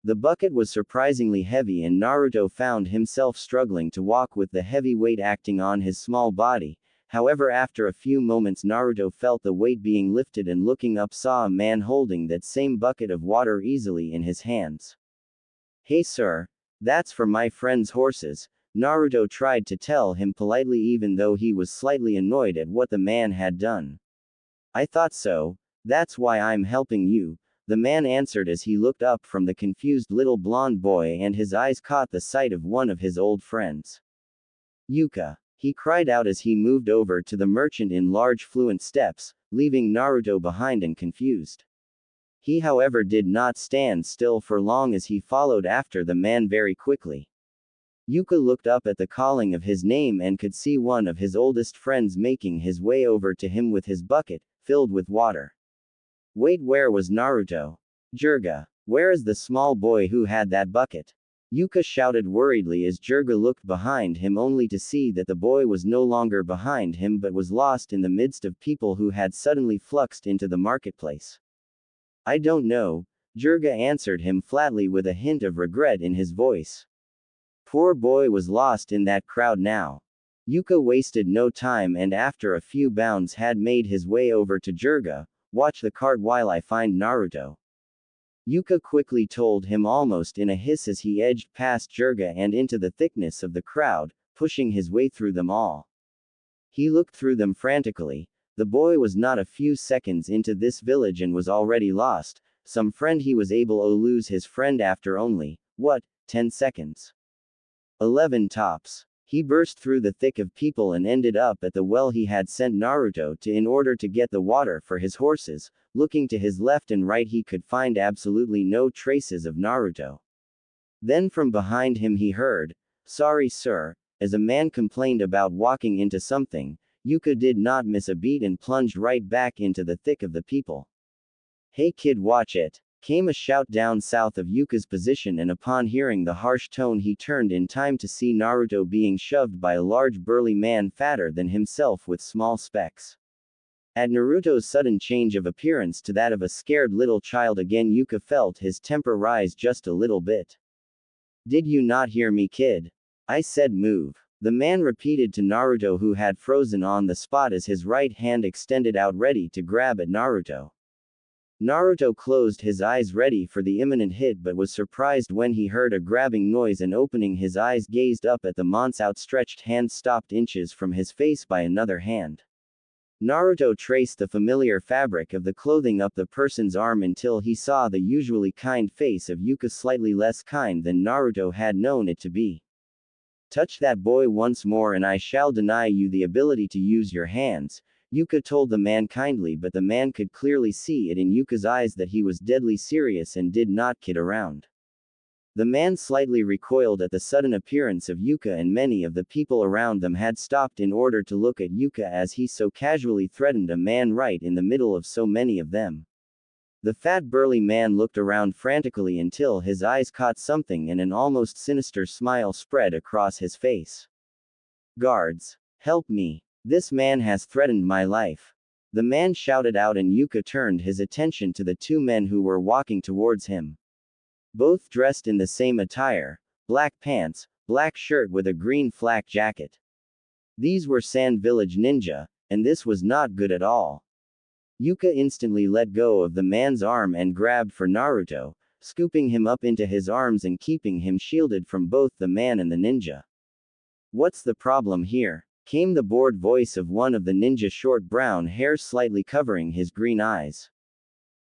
The bucket was surprisingly heavy and Naruto found himself struggling to walk with the heavy weight acting on his small body. However, after a few moments Naruto felt the weight being lifted and looking up saw a man holding that same bucket of water easily in his hands. "Hey sir, that's for my friend's horses," Naruto tried to tell him politely even though he was slightly annoyed at what the man had done. "I thought so, that's why I'm helping you," the man answered as he looked up from the confused little blonde boy and his eyes caught the sight of one of his old friends. "Yuka," he cried out as he moved over to the merchant in large fluent steps, leaving Naruto behind and confused. He, however, did not stand still for long as he followed after the man very quickly. Yuka looked up at the calling of his name and could see one of his oldest friends making his way over to him with his bucket, filled with water. "Wait, where was Naruto? Jirga, where is the small boy who had that bucket?" Yuka shouted worriedly as Jirga looked behind him only to see that the boy was no longer behind him but was lost in the midst of people who had suddenly fluxed into the marketplace. "I don't know," Jirga answered him flatly with a hint of regret in his voice. Poor boy was lost in that crowd now. Yuka wasted no time and after a few bounds had made his way over to Jirga. "Watch the cart while I find Naruto," Yuka quickly told him almost in a hiss as he edged past Jirga and into the thickness of the crowd, pushing his way through them all. He looked through them frantically. The boy was not a few seconds into this village and was already lost. Some friend he was able to lose his friend after only, 10 seconds. 11 tops. He burst through the thick of people and ended up at the well he had sent Naruto to in order to get the water for his horses. Looking to his left and right he could find absolutely no traces of Naruto. Then from behind him he heard, "Sorry sir," as a man complained about walking into something. Yuka did not miss a beat and plunged right back into the thick of the people. "Hey kid, watch it," came a shout down south of Yuka's position, and upon hearing the harsh tone he turned in time to see Naruto being shoved by a large burly man fatter than himself with small specs. At Naruto's sudden change of appearance to that of a scared little child again, Yuka felt his temper rise just a little bit. "Did you not hear me, kid? I said move," the man repeated to Naruto, who had frozen on the spot as his right hand extended out ready to grab at Naruto. Naruto closed his eyes ready for the imminent hit but was surprised when he heard a grabbing noise and opening his eyes gazed up at the man's outstretched hand stopped inches from his face by another hand. Naruto traced the familiar fabric of the clothing up the person's arm until he saw the usually kind face of Yuka, slightly less kind than Naruto had known it to be. "Touch that boy once more and I shall deny you the ability to use your hands," Yuka told the man kindly, but the man could clearly see it in Yuka's eyes that he was deadly serious and did not kid around. The man slightly recoiled at the sudden appearance of Yuka, and many of the people around them had stopped in order to look at Yuka as he so casually threatened a man right in the middle of so many of them. The fat burly man looked around frantically until his eyes caught something and an almost sinister smile spread across his face. "Guards! Help me! This man has threatened my life!" The man shouted out, and Yuka turned his attention to the two men who were walking towards him. both dressed in the same attire, black pants, black shirt with a green flak jacket. These were Sand Village Ninja, and this was not good at all. Yuka instantly let go of the man's arm and grabbed for Naruto, scooping him up into his arms and keeping him shielded from both the man and the ninja. What's the problem here? Came the bored voice of one of the ninja, short brown hair slightly covering his green eyes.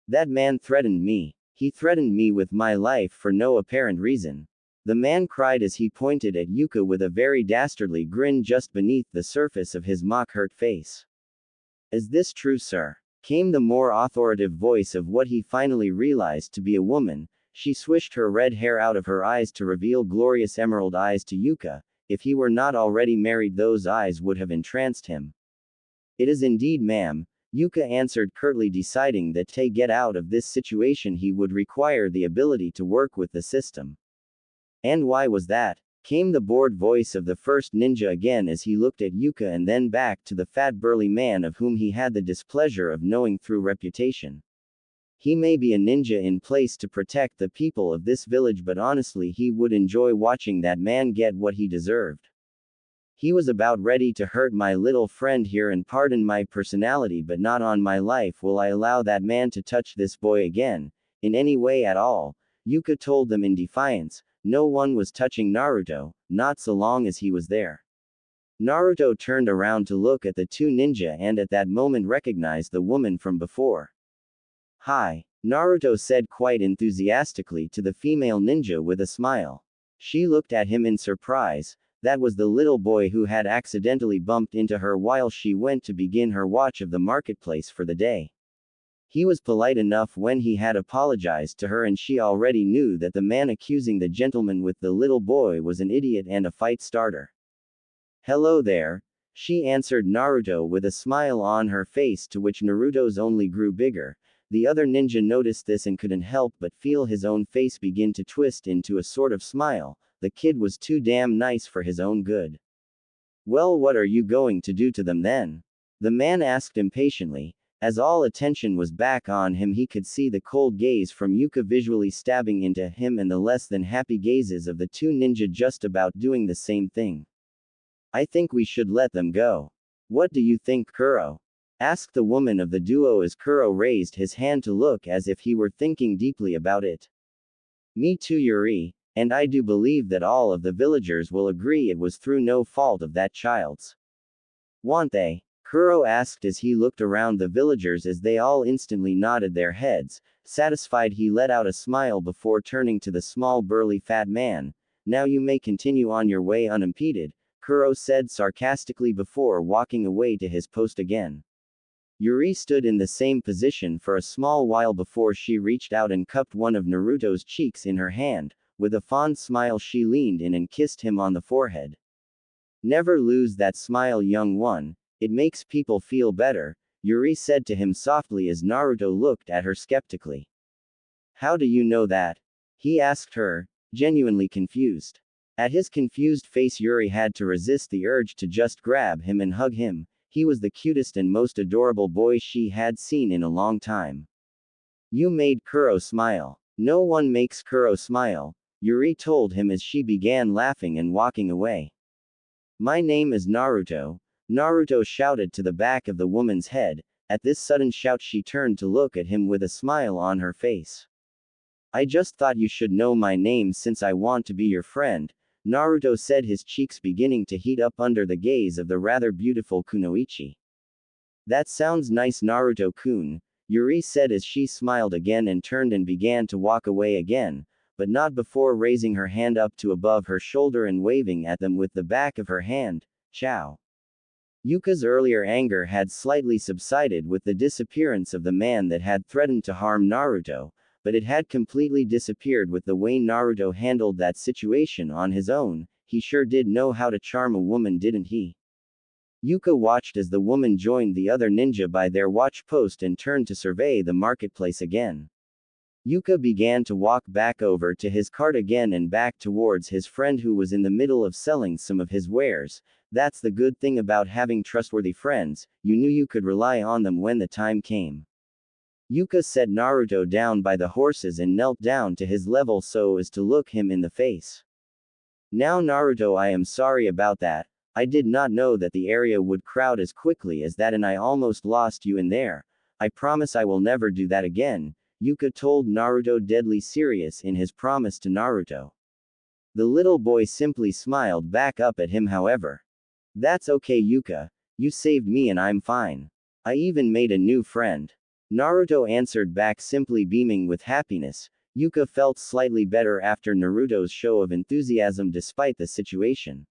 That man threatened me. He threatened me with my life for no apparent reason. The man cried as he pointed at Yuka with a very dastardly grin just beneath the surface of his mock-hurt face. Is this true, sir? Came the more authoritative voice of what he finally realized to be a woman. She swished her red hair out of her eyes to reveal glorious emerald eyes to Yuka. If he were not already married, those eyes would have entranced him. It is indeed, ma'am, Yuka answered curtly, deciding that to get out of this situation he would require the ability to work with the system. And why was that? Came the bored voice of the first ninja again as he looked at Yuka and then back to the fat burly man of whom he had the displeasure of knowing through reputation. He may be a ninja in place to protect the people of this village, but honestly he would enjoy watching that man get what he deserved. He was about ready to hurt my little friend here, and pardon my personality, but not on my life will I allow that man to touch this boy again, in any way at all, Yuka told them in defiance. No one was touching Naruto, not so long as he was there. Naruto turned around to look at the two ninja and at that moment recognized the woman from before. Hi, Naruto said quite enthusiastically to the female ninja with a smile. She looked at him in surprise. That was the little boy who had accidentally bumped into her while she went to begin her watch of the marketplace for the day. He was polite enough when he had apologized to her, and she already knew that the man accusing the gentleman with the little boy was an idiot and a fight starter. Hello there, she answered Naruto with a smile on her face, to which Naruto's only grew bigger. The other ninja noticed this and couldn't help but feel his own face begin to twist into a sort of smile. The kid was too damn nice for his own good. Well, what are you going to do to them then? The man asked impatiently. As all attention was back on him, he could see the cold gaze from Yuka visually stabbing into him and the less than happy gazes of the two ninja just about doing the same thing. I think we should let them go. What do you think, Kuro? Asked the woman of the duo as Kuro raised his hand to look as if he were thinking deeply about it. Me too, Yuri, and I do believe that all of the villagers will agree it was through no fault of that child's. Won't they? Kuro asked as he looked around the villagers as they all instantly nodded their heads. Satisfied, he let out a smile before turning to the small burly fat man. Now you may continue on your way unimpeded, Kuro said sarcastically before walking away to his post again. Yuri stood in the same position for a small while before she reached out and cupped one of Naruto's cheeks in her hand. With a fond smile she leaned in and kissed him on the forehead. Never lose that smile, young one. It makes people feel better, Yuri said to him softly as Naruto looked at her skeptically. How do you know that? He asked her, genuinely confused. At his confused face, Yuri had to resist the urge to just grab him and hug him. He was the cutest and most adorable boy she had seen in a long time. You made Kuro smile. No one makes Kuro smile, Yuri told him as she began laughing and walking away. My name is Naruto, Naruto shouted to the back of the woman's head. At this sudden shout she turned to look at him with a smile on her face. I just thought you should know my name since I want to be your friend, Naruto said, his cheeks beginning to heat up under the gaze of the rather beautiful Kunoichi. That sounds nice, Naruto-kun, Yuri said as she smiled again and turned and began to walk away again, but not before raising her hand up to above her shoulder and waving at them with the back of her hand. Ciao. Yuka's earlier anger had slightly subsided with the disappearance of the man that had threatened to harm Naruto, but it had completely disappeared with the way Naruto handled that situation on his own. He sure did know how to charm a woman, didn't he? Yuka watched as the woman joined the other ninja by their watch post and turned to survey the marketplace again. Yuka began to walk back over to his cart again and back towards his friend who was in the middle of selling some of his wares. That's the good thing about having trustworthy friends, you knew you could rely on them when the time came. Yuka set Naruto down by the horses and knelt down to his level so as to look him in the face. Now Naruto, I am sorry about that. I did not know that the area would crowd as quickly as that and I almost lost you in there. I promise I will never do that again, Yuka told Naruto, deadly serious in his promise to Naruto. The little boy simply smiled back up at him, however. That's okay, Yuka. You saved me and I'm fine. I even made a new friend. Naruto answered back, simply beaming with happiness. Yuka felt slightly better after Naruto's show of enthusiasm despite the situation.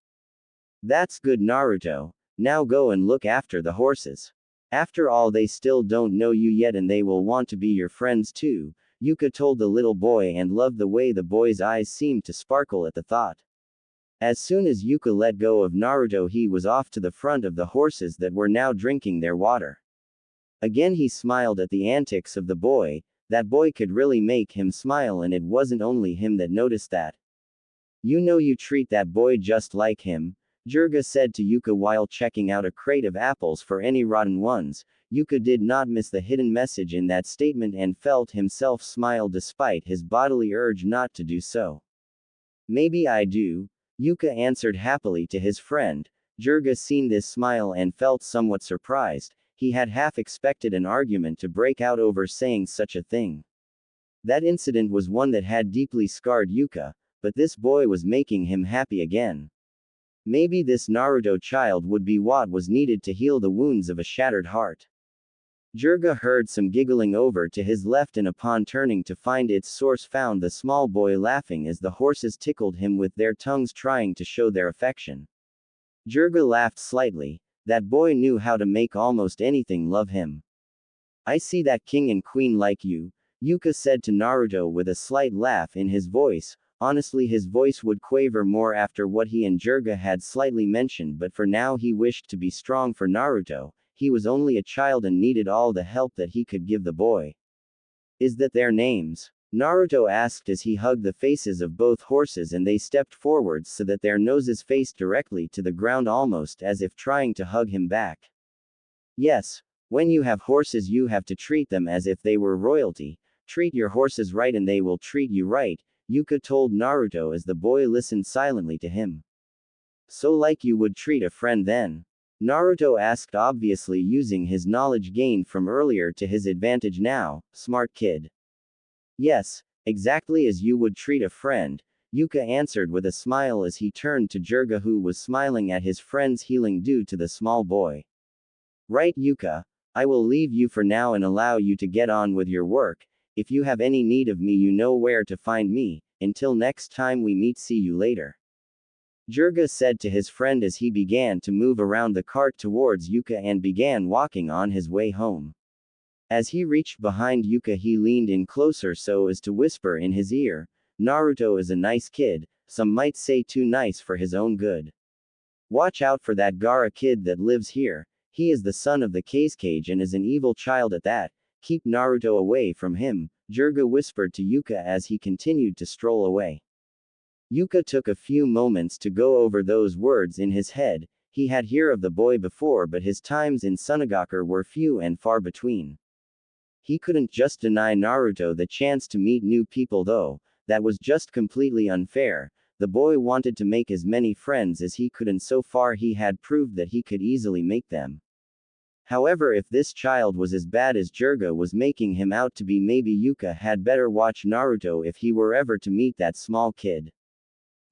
That's good, Naruto. Now go and look after the horses. After all, they still don't know you yet and they will want to be your friends too, Yuka told the little boy and loved the way the boy's eyes seemed to sparkle at the thought. As soon as Yuka let go of Naruto, he was off to the front of the horses that were now drinking their water. Again he smiled at the antics of the boy. That boy could really make him smile, and it wasn't only him that noticed that. You know, you treat that boy just like him, Jirga said to Yuka while checking out a crate of apples for any rotten ones. Yuka did not miss the hidden message in that statement and felt himself smile despite his bodily urge not to do so. Maybe I do, Yuka answered happily to his friend. Jirga seen this smile and felt somewhat surprised. He had half expected an argument to break out over saying such a thing. That incident was one that had deeply scarred Yuka, but this boy was making him happy again. Maybe this Naruto child would be what was needed to heal the wounds of a shattered heart. Jirga heard some giggling over to his left and upon turning to find its source found the small boy laughing as the horses tickled him with their tongues trying to show their affection. Jirga laughed slightly. That boy knew how to make almost anything love him. I see that king and queen like you, Yuka said to Naruto with a slight laugh in his voice. Honestly, his voice would quaver more after what he and Jirga had slightly mentioned, but for now he wished to be strong for Naruto. He was only a child and needed all the help that he could give the boy. Is that their names? Naruto asked as he hugged the faces of both horses and they stepped forwards so that their noses faced directly to the ground, almost as if trying to hug him back. Yes, when you have horses you have to treat them as if they were royalty. Treat your horses right and they will treat you right, Yuka told Naruto as the boy listened silently to him. So like you would treat a friend then? Naruto asked, obviously using his knowledge gained from earlier to his advantage now. Smart kid. Yes, exactly as you would treat a friend, Yuka answered with a smile as he turned to Jirga, who was smiling at his friend's healing due to the small boy. Right, Yuka, I will leave you for now and allow you to get on with your work. If you have any need of me, you know where to find me. Until next time we meet, see you later, Jirga said to his friend as he began to move around the cart towards Yuka and began walking on his way home. As he reached behind Yuka, he leaned in closer so as to whisper in his ear, Naruto is a nice kid, some might say too nice for his own good. Watch out for that Gaara kid that lives here. He is the son of the Kazekage and is an evil child at that. Keep Naruto away from him, Jirga whispered to Yuka as he continued to stroll away. Yuka took a few moments to go over those words in his head. He had heard of the boy before, but his times in Sunagaku were few and far between. He couldn't just deny Naruto the chance to meet new people though. That was just completely unfair. The boy wanted to make as many friends as he could and so far he had proved that he could easily make them. However, if this child was as bad as Jirga was making him out to be, maybe Yuka had better watch Naruto if he were ever to meet that small kid.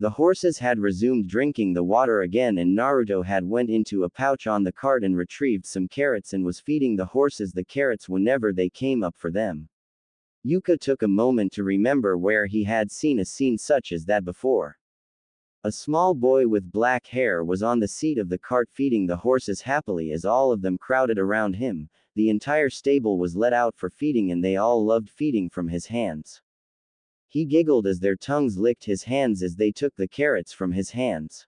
The horses had resumed drinking the water again and Naruto had went into a pouch on the cart and retrieved some carrots and was feeding the horses the carrots whenever they came up for them. Yuka took a moment to remember where he had seen a scene such as that before. A small boy with black hair was on the seat of the cart feeding the horses happily as all of them crowded around him. The entire stable was let out for feeding and they all loved feeding from his hands. He giggled as their tongues licked his hands as they took the carrots from his hands.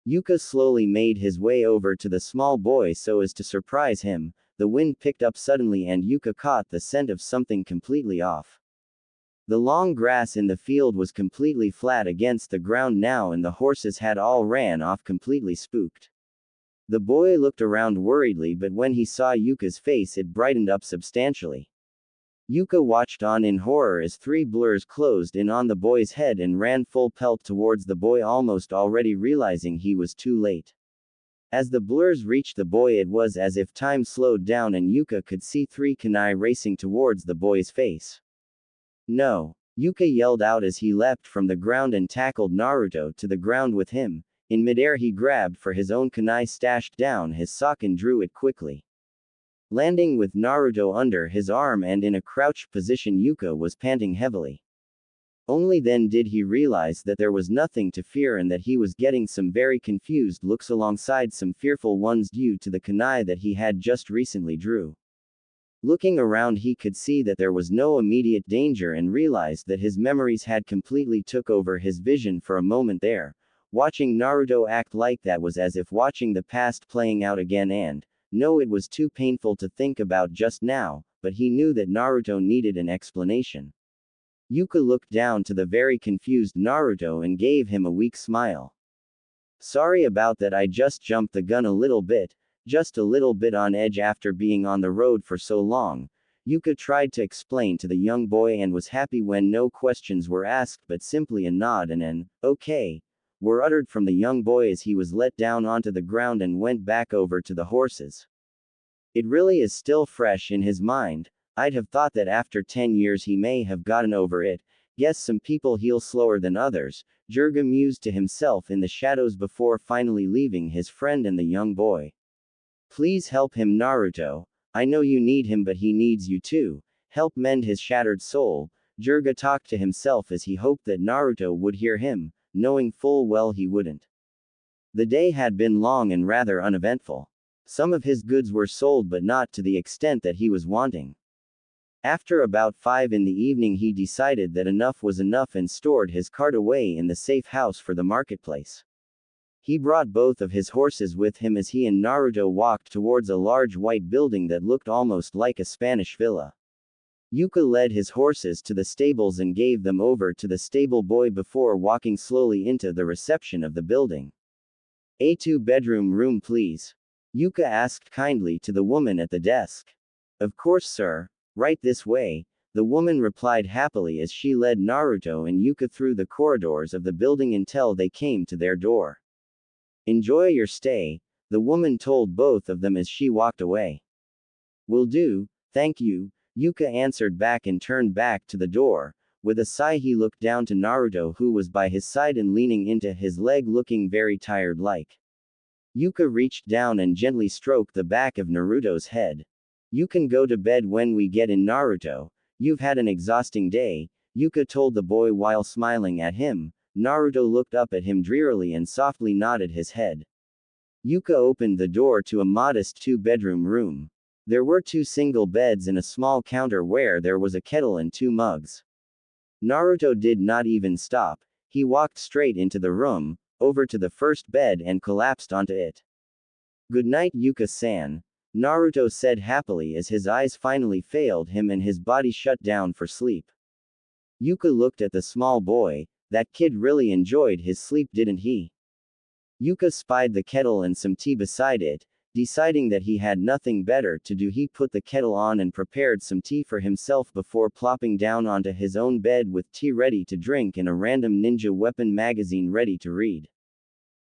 Yuka slowly made his way over to the small boy so as to surprise him. The wind picked up suddenly and Yuka caught the scent of something completely off. The long grass in the field was completely flat against the ground now and the horses had all ran off completely spooked. The boy looked around worriedly, but when he saw Yuka's face it brightened up substantially. Yuka watched on in horror as three blurs closed in on the boy's head and ran full pelt towards the boy, almost already realizing he was too late. As the blurs reached the boy, it was as if time slowed down and Yuka could see three kunai racing towards the boy's face. No! Yuka yelled out as he leapt from the ground and tackled Naruto to the ground with him. In midair he grabbed for his own kunai stashed down his sock and drew it quickly. Landing with Naruto under his arm and in a crouched position, Yuka was panting heavily. Only then did he realize that there was nothing to fear and that he was getting some very confused looks alongside some fearful ones due to the kunai that he had just recently drew. Looking around, he could see that there was no immediate danger and realized that his memories had completely took over his vision for a moment there. Watching Naruto act like that was as if watching the past playing out again, and no, it was too painful to think about just now, but he knew that Naruto needed an explanation. Yuka looked down to the very confused Naruto and gave him a weak smile. Sorry about that, I just jumped the gun a little bit, just a little bit on edge after being on the road for so long. Yuka tried to explain to the young boy and was happy when no questions were asked but simply a nod and an, okay, were uttered from the young boy as he was let down onto the ground and went back over to the horses. It really is still fresh in his mind. I'd have thought that after 10 years he may have gotten over it. Guess some people heal slower than others, Jirga mused to himself in the shadows before finally leaving his friend and the young boy. Please help him, Naruto. I know you need him, but he needs you too. Help mend his shattered soul. Jirga talked to himself as he hoped that Naruto would hear him, knowing full well he wouldn't. The day had been long and rather uneventful. Some of his goods were sold, but not to the extent that he was wanting. After about 5 in the evening, he decided that enough was enough and stored his cart away in the safe house for the marketplace. He brought both of his horses with him as he and Naruto walked towards a large white building that looked almost like a Spanish villa. Yuka led his horses to the stables and gave them over to the stable boy before walking slowly into the reception of the building. A 2-bedroom room, please. Yuka asked kindly to the woman at the desk. Of course, sir. Right this way, the woman replied happily as she led Naruto and Yuka through the corridors of the building until they came to their door. Enjoy your stay, the woman told both of them as she walked away. Will do, thank you, Yuka answered back and turned back to the door. With a sigh he looked down to Naruto, who was by his side and leaning into his leg looking very tired like. Yuka reached down and gently stroked the back of Naruto's head. You can go to bed when we get in, Naruto. You've had an exhausting day, Yuka told the boy while smiling at him. Naruto looked up at him drearily and softly nodded his head. Yuka opened the door to a modest 2-bedroom room. There were 2 single beds and a small counter where there was a kettle and 2 mugs. Naruto did not even stop. He walked straight into the room, over to the first bed and collapsed onto it. Good night, Yuka-san, Naruto said happily as his eyes finally failed him and his body shut down for sleep. Yuka looked at the small boy. That kid really enjoyed his sleep, didn't he? Yuka spied the kettle and some tea beside it. Deciding that he had nothing better to do, he put the kettle on and prepared some tea for himself before plopping down onto his own bed with tea ready to drink and a random ninja weapon magazine ready to read.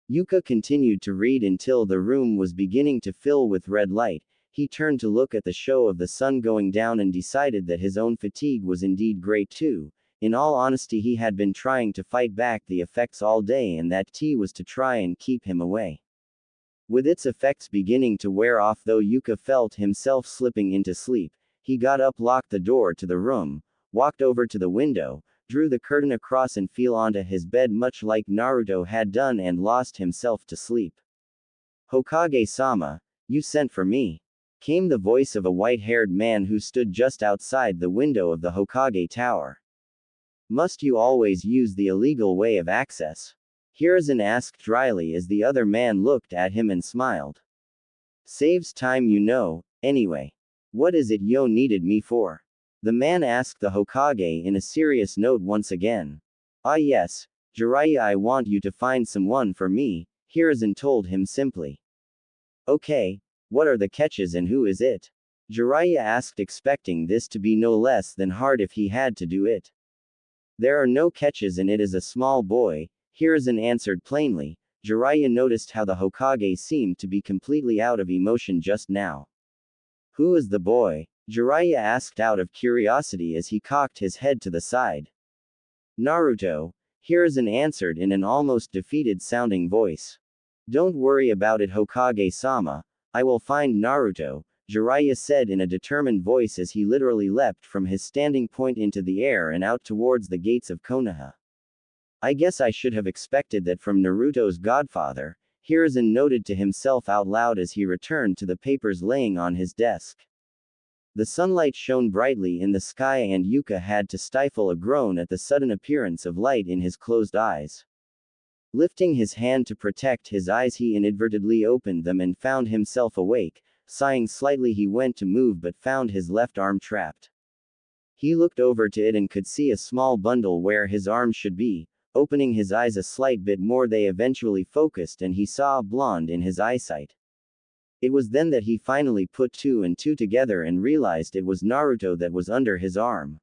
Yuka continued to read until the room was beginning to fill with red light. He turned to look at the show of the sun going down and decided that his own fatigue was indeed great too. In all honesty, he had been trying to fight back the effects all day, and that tea was to try and keep him away. With its effects beginning to wear off, though, Yuka felt himself slipping into sleep. He got up, locked the door to the room, walked over to the window, drew the curtain across and fell onto his bed much like Naruto had done and lost himself to sleep. Hokage-sama, you sent for me? Came the voice of a white-haired man who stood just outside the window of the Hokage tower. Must you always use the illegal way of access? Hiruzen asked dryly as the other man looked at him and smiled. Saves time, you know. Anyway. What is it you needed me for? The man asked the Hokage in a serious note once again. Ah yes, Jiraiya, I want you to find someone for me, Hiruzen told him simply. Okay, what are the catches and who is it? Jiraiya asked, expecting this to be no less than hard if he had to do it. There are no catches and it is a small boy, Hiruzen answered plainly. Jiraiya noticed how the Hokage seemed to be completely out of emotion just now. Who is the boy? Jiraiya asked out of curiosity as he cocked his head to the side. Naruto, Hiruzen answered in an almost defeated-sounding voice. Don't worry about it, Hokage-sama, I will find Naruto, Jiraiya said in a determined voice as he literally leapt from his standing point into the air and out towards the gates of Konoha. I guess I should have expected that from Naruto's godfather, Hiruzen noted to himself out loud as he returned to the papers laying on his desk. The sunlight shone brightly in the sky and Yuka had to stifle a groan at the sudden appearance of light in his closed eyes. Lifting his hand to protect his eyes, he inadvertently opened them and found himself awake. Sighing slightly, he went to move but found his left arm trapped. He looked over to it and could see a small bundle where his arm should be. Opening his eyes a slight bit more, they eventually focused and he saw a blonde in his eyesight. It was then that he finally put two and two together and realized it was Naruto that was under his arm.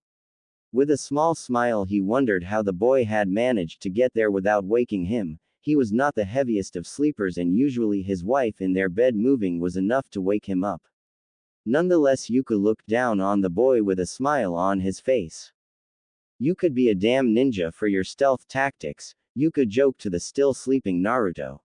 With a small smile, he wondered how the boy had managed to get there without waking him. He was not the heaviest of sleepers and usually his wife in their bed moving was enough to wake him up. Nonetheless, Yuka looked down on the boy with a smile on his face. You could be a damn ninja for your stealth tactics, Yuka joked to the still sleeping Naruto.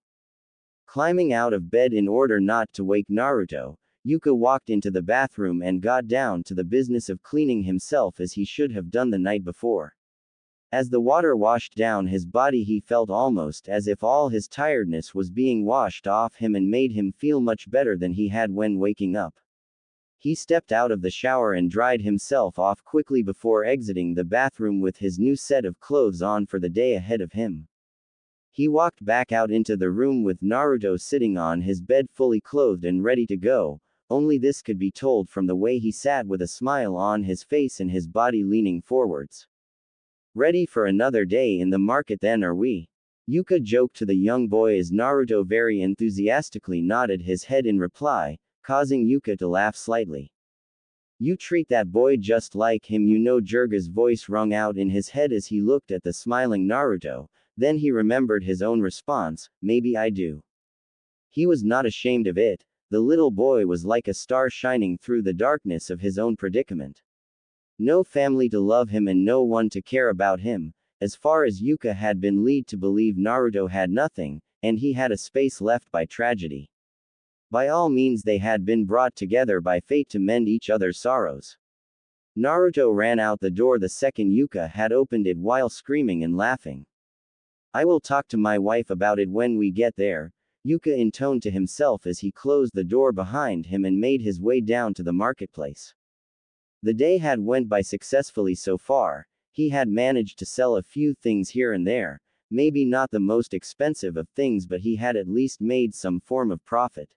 Climbing out of bed in order not to wake Naruto, Yuka walked into the bathroom and got down to the business of cleaning himself as he should have done the night before. As the water washed down his body, he felt almost as if all his tiredness was being washed off him and made him feel much better than he had when waking up. He stepped out of the shower and dried himself off quickly before exiting the bathroom with his new set of clothes on for the day ahead of him. He walked back out into the room with Naruto sitting on his bed fully clothed and ready to go, only this could be told from the way he sat with a smile on his face and his body leaning forwards. Ready for another day in the market then, are we? Yuka joked to the young boy as Naruto very enthusiastically nodded his head in reply, causing Yuka to laugh slightly. You treat that boy just like him, you know, Jirga's voice rung out in his head as he looked at the smiling Naruto. Then he remembered his own response, maybe I do. He was not ashamed of it. The little boy was like a star shining through the darkness of his own predicament. No family to love him and no one to care about him. As far as Yuka had been led to believe, Naruto had nothing, and he had a space left by tragedy. By all means, they had been brought together by fate to mend each other's sorrows. Naruto ran out the door the second Yuka had opened it while screaming and laughing. I will talk to my wife about it when we get there, Yuka intoned to himself as he closed the door behind him and made his way down to the marketplace. The day had went by successfully so far. He had managed to sell a few things here and there, maybe not the most expensive of things, but he had at least made some form of profit.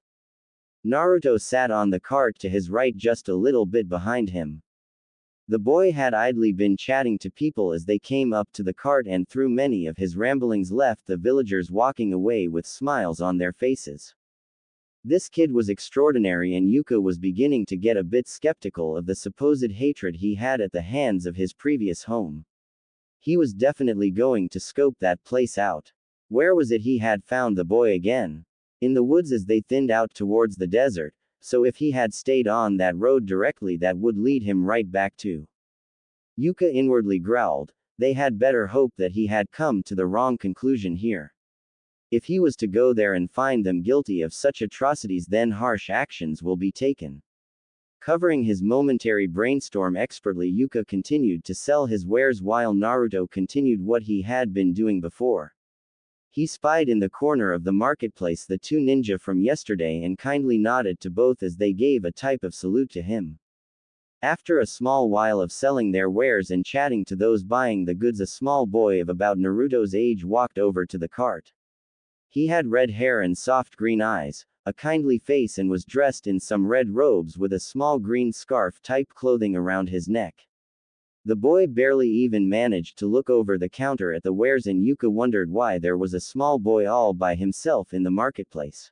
Naruto sat on the cart to his right just a little bit behind him. The boy had idly been chatting to people as they came up to the cart, and through many of his ramblings left the villagers walking away with smiles on their faces. This kid was extraordinary, and Yuka was beginning to get a bit skeptical of the supposed hatred he had at the hands of his previous home. He was definitely going to scope that place out. Where was it he had found the boy again? In the woods as they thinned out towards the desert. So if he had stayed on that road directly, that would lead him right back to. Yuka inwardly growled. They had better hope that he had come to the wrong conclusion here. If he was to go there and find them guilty of such atrocities, then harsh actions will be taken. Covering his momentary brainstorm expertly, Yuka continued to sell his wares while Naruto continued what he had been doing before. He spied in the corner of the marketplace the two ninja from yesterday and kindly nodded to both as they gave a type of salute to him. After a small while of selling their wares and chatting to those buying the goods, a small boy of about Naruto's age walked over to the cart. He had red hair and soft green eyes, a kindly face, and was dressed in some red robes with a small green scarf-type clothing around his neck. The boy barely even managed to look over the counter at the wares, and Yuka wondered why there was a small boy all by himself in the marketplace.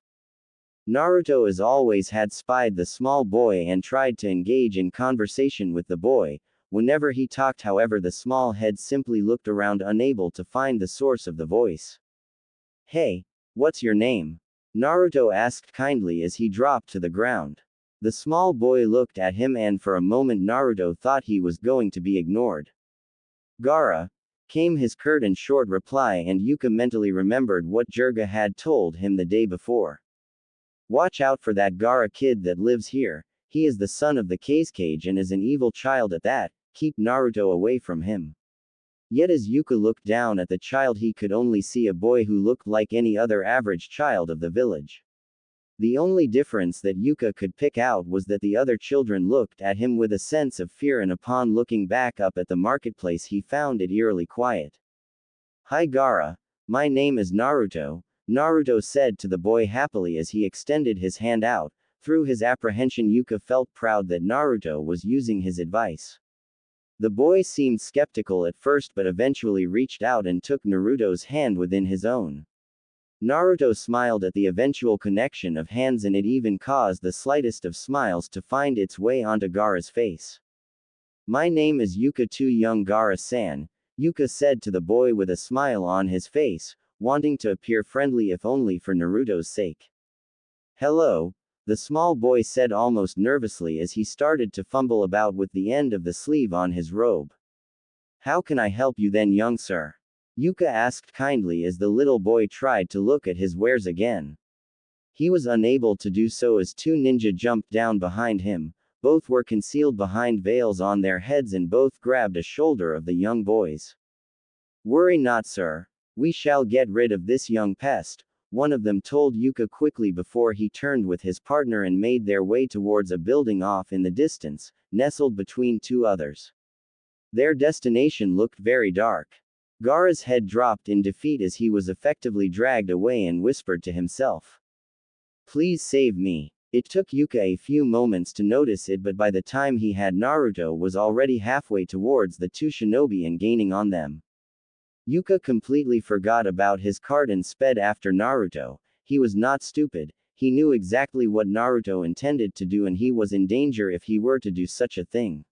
Naruto as always had spied the small boy and tried to engage in conversation with the boy. Whenever he talked, however, the small head simply looked around, unable to find the source of the voice. Hey, what's your name? Naruto asked kindly as he dropped to the ground. The small boy looked at him, and for a moment Naruto thought he was going to be ignored. Gaara, came his curt and short reply, and Yuka mentally remembered what Jirga had told him the day before. Watch out for that Gaara kid that lives here. He is the son of the Kazekage and is an evil child at that. Keep Naruto away from him. Yet as Yuka looked down at the child, he could only see a boy who looked like any other average child of the village. The only difference that Yuka could pick out was that the other children looked at him with a sense of fear, and upon looking back up at the marketplace he found it eerily quiet. Hi Gaara, my name is Naruto, Naruto said to the boy happily as he extended his hand out. Through his apprehension, Yuka felt proud that Naruto was using his advice. The boy seemed skeptical at first but eventually reached out and took Naruto's hand within his own. Naruto smiled at the eventual connection of hands, and it even caused the slightest of smiles to find its way onto Gaara's face. My name is Yuka too, young Gaara-san, Yuka said to the boy with a smile on his face, wanting to appear friendly if only for Naruto's sake. Hello, the small boy said almost nervously as he started to fumble about with the end of the sleeve on his robe. How can I help you then, young sir? Yuka asked kindly as the little boy tried to look at his wares again. He was unable to do so as two ninja jumped down behind him. Both were concealed behind veils on their heads and both grabbed a shoulder of the young boy's. Worry not, sir. We shall get rid of this young pest, one of them told Yuka quickly before he turned with his partner and made their way towards a building off in the distance, nestled between two others. Their destination looked very dark. Gaara's head dropped in defeat as he was effectively dragged away and whispered to himself. Please save me. It took Yuka a few moments to notice it, but by the time he had, Naruto was already halfway towards the two shinobi and gaining on them. Yuka completely forgot about his cart and sped after Naruto. He was not stupid, he knew exactly what Naruto intended to do, and he was in danger if he were to do such a thing.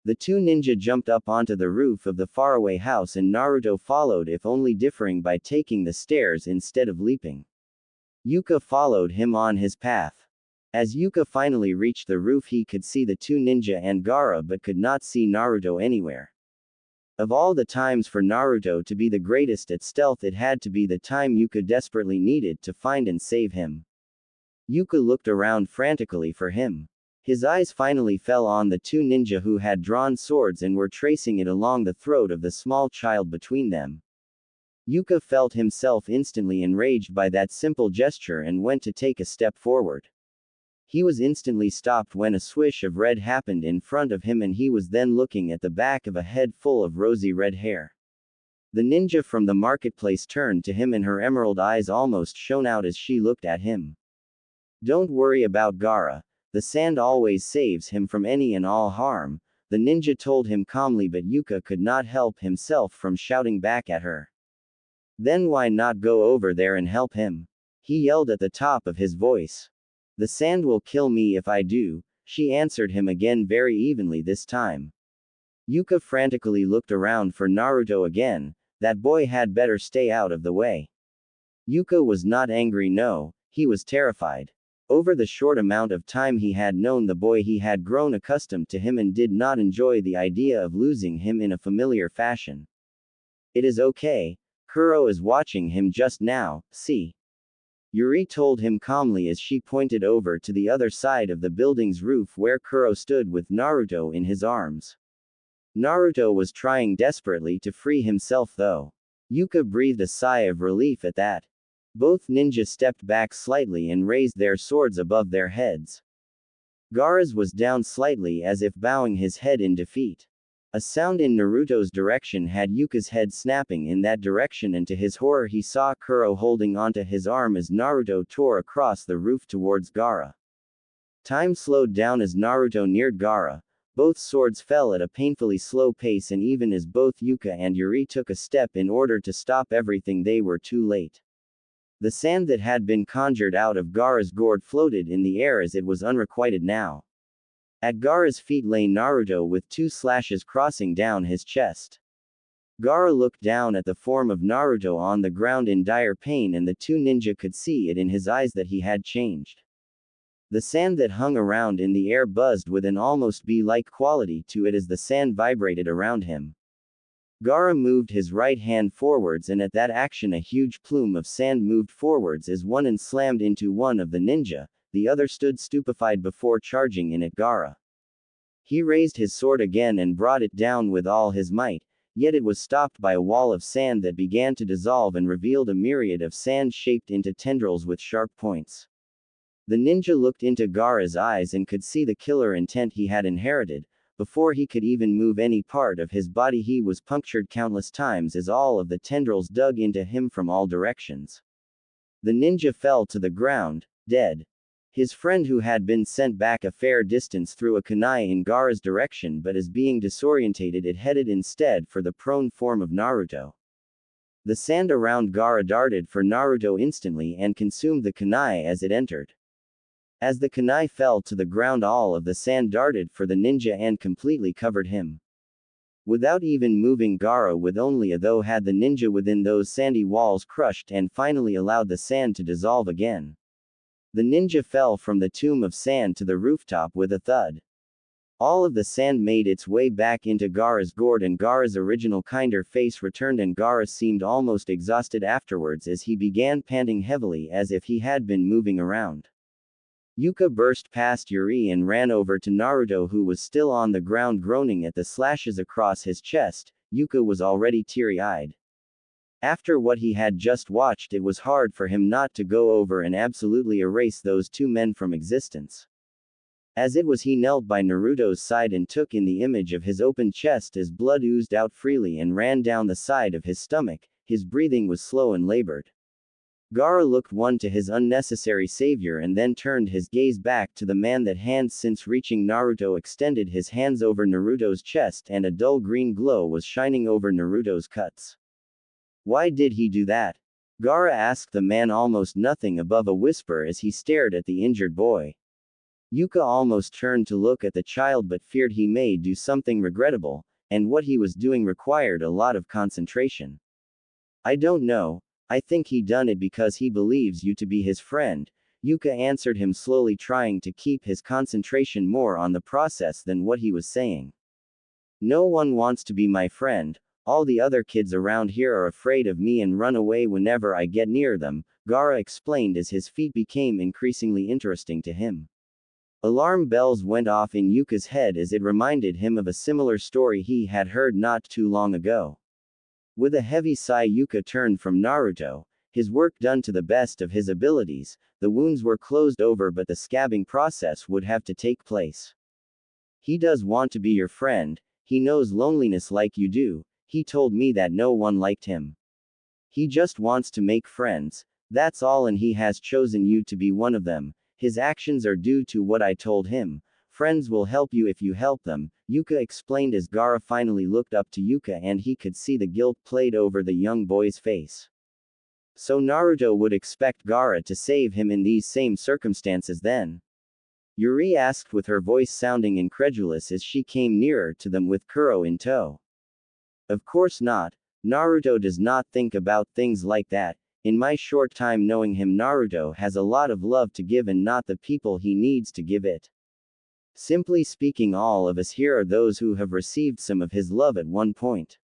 The two ninja jumped up onto the roof of the faraway house and Naruto followed, if only differing by taking the stairs instead of leaping. Yuka followed him on his path. As Yuka finally reached the roof, he could see the two ninja and Gaara but could not see Naruto anywhere. Of all the times for Naruto to be the greatest at stealth, it had to be the time Yuka desperately needed to find and save him. Yuka looked around frantically for him. His eyes finally fell on the two ninja who had drawn swords and were tracing it along the throat of the small child between them. Yuka felt himself instantly enraged by that simple gesture and went to take a step forward. He was instantly stopped when a swish of red happened in front of him, and he was then looking at the back of a head full of rosy red hair. The ninja from the marketplace turned to him and her emerald eyes almost shone out as she looked at him. Don't worry about Gaara. The sand always saves him from any and all harm, the ninja told him calmly, but Yuka could not help himself from shouting back at her. Then why not go over there and help him? He yelled at the top of his voice. The sand will kill me if I do, she answered him again very evenly this time. Yuka frantically looked around for Naruto again. That boy had better stay out of the way. Yuka was not angry, no, he was terrified. Over the short amount of time he had known the boy, he had grown accustomed to him and did not enjoy the idea of losing him in a familiar fashion. It is okay, Kuro is watching him just now, see? Yuri told him calmly as she pointed over to the other side of the building's roof where Kuro stood with Naruto in his arms. Naruto was trying desperately to free himself though. Yuka breathed a sigh of relief at that. Both ninja stepped back slightly and raised their swords above their heads. Gaara's was down slightly as if bowing his head in defeat. A sound in Naruto's direction had Yuka's head snapping in that direction, and to his horror he saw Kuro holding onto his arm as Naruto tore across the roof towards Gaara. Time slowed down as Naruto neared Gaara. Both swords fell at a painfully slow pace, and even as both Yuka and Yuri took a step in order to stop everything, they were too late. The sand that had been conjured out of Gaara's gourd floated in the air as it was unrequited now. At Gaara's feet lay Naruto with 2 slashes crossing down his chest. Gaara looked down at the form of Naruto on the ground in dire pain, and the 2 ninja could see it in his eyes that he had changed. The sand that hung around in the air buzzed with an almost bee-like quality to it as the sand vibrated around him. Gaara moved his right hand forwards, and at that action a huge plume of sand moved forwards as one and slammed into one of the ninja. The other stood stupefied before charging in at Gaara. He raised his sword again and brought it down with all his might, yet it was stopped by a wall of sand that began to dissolve and revealed a myriad of sand shaped into tendrils with sharp points. The ninja looked into Gaara's eyes and could see the killer intent he had inherited. Before he could even move any part of his body, he was punctured countless times as all of the tendrils dug into him from all directions. The ninja fell to the ground, dead. His friend, who had been sent back a fair distance, threw a kunai in Gaara's direction, but as being disorientated it headed instead for the prone form of Naruto. The sand around Gaara darted for Naruto instantly and consumed the kunai as it entered. As the kunai fell to the ground, all of the sand darted for the ninja and completely covered him. Without even moving, Gaara with only a though had the ninja within those sandy walls crushed and finally allowed the sand to dissolve again. The ninja fell from the tomb of sand to the rooftop with a thud. All of the sand made its way back into Gaara's gourd, and Gaara's original kinder face returned, and Gaara seemed almost exhausted afterwards as he began panting heavily as if he had been moving around. Yuka burst past Yuri and ran over to Naruto, who was still on the ground groaning at the slashes across his chest. Yuka was already teary-eyed. After what he had just watched, it was hard for him not to go over and absolutely erase those 2 men from existence. As it was, he knelt by Naruto's side and took in the image of his open chest as blood oozed out freely and ran down the side of his stomach. His breathing was slow and labored. Gaara looked one to his unnecessary savior and then turned his gaze back to the man that hands since reaching Naruto extended his hands over Naruto's chest, and a dull green glow was shining over Naruto's cuts. Why did he do that? Gaara asked the man almost nothing above a whisper as he stared at the injured boy. Yuka almost turned to look at the child but feared he may do something regrettable, and what he was doing required a lot of concentration. I don't know. I think he done it because he believes you to be his friend, Yuka answered him slowly, trying to keep his concentration more on the process than what he was saying. No one wants to be my friend. All the other kids around here are afraid of me and run away whenever I get near them, Gaara explained as his feat became increasingly interesting to him. Alarm bells went off in Yuka's head as it reminded him of a similar story he had heard not too long ago. With a heavy sigh, Yuka turned from Naruto, his work done to the best of his abilities. The wounds were closed over, but the scabbing process would have to take place. He does want to be your friend. He knows loneliness like you do. He told me that no one liked him. He just wants to make friends. That's all, and he has chosen you to be one of them. His actions are due to what I told him. Friends will help you if you help them, Yuka explained as Gaara finally looked up to Yuka and he could see the guilt played over the young boy's face. So Naruto would expect Gaara to save him in these same circumstances then? Yuri asked with her voice sounding incredulous as she came nearer to them with Kuro in tow. Of course not. Naruto does not think about things like that. In my short time knowing him, Naruto has a lot of love to give and not the people he needs to give it. Simply speaking, all of us here are those who have received some of his love at one point.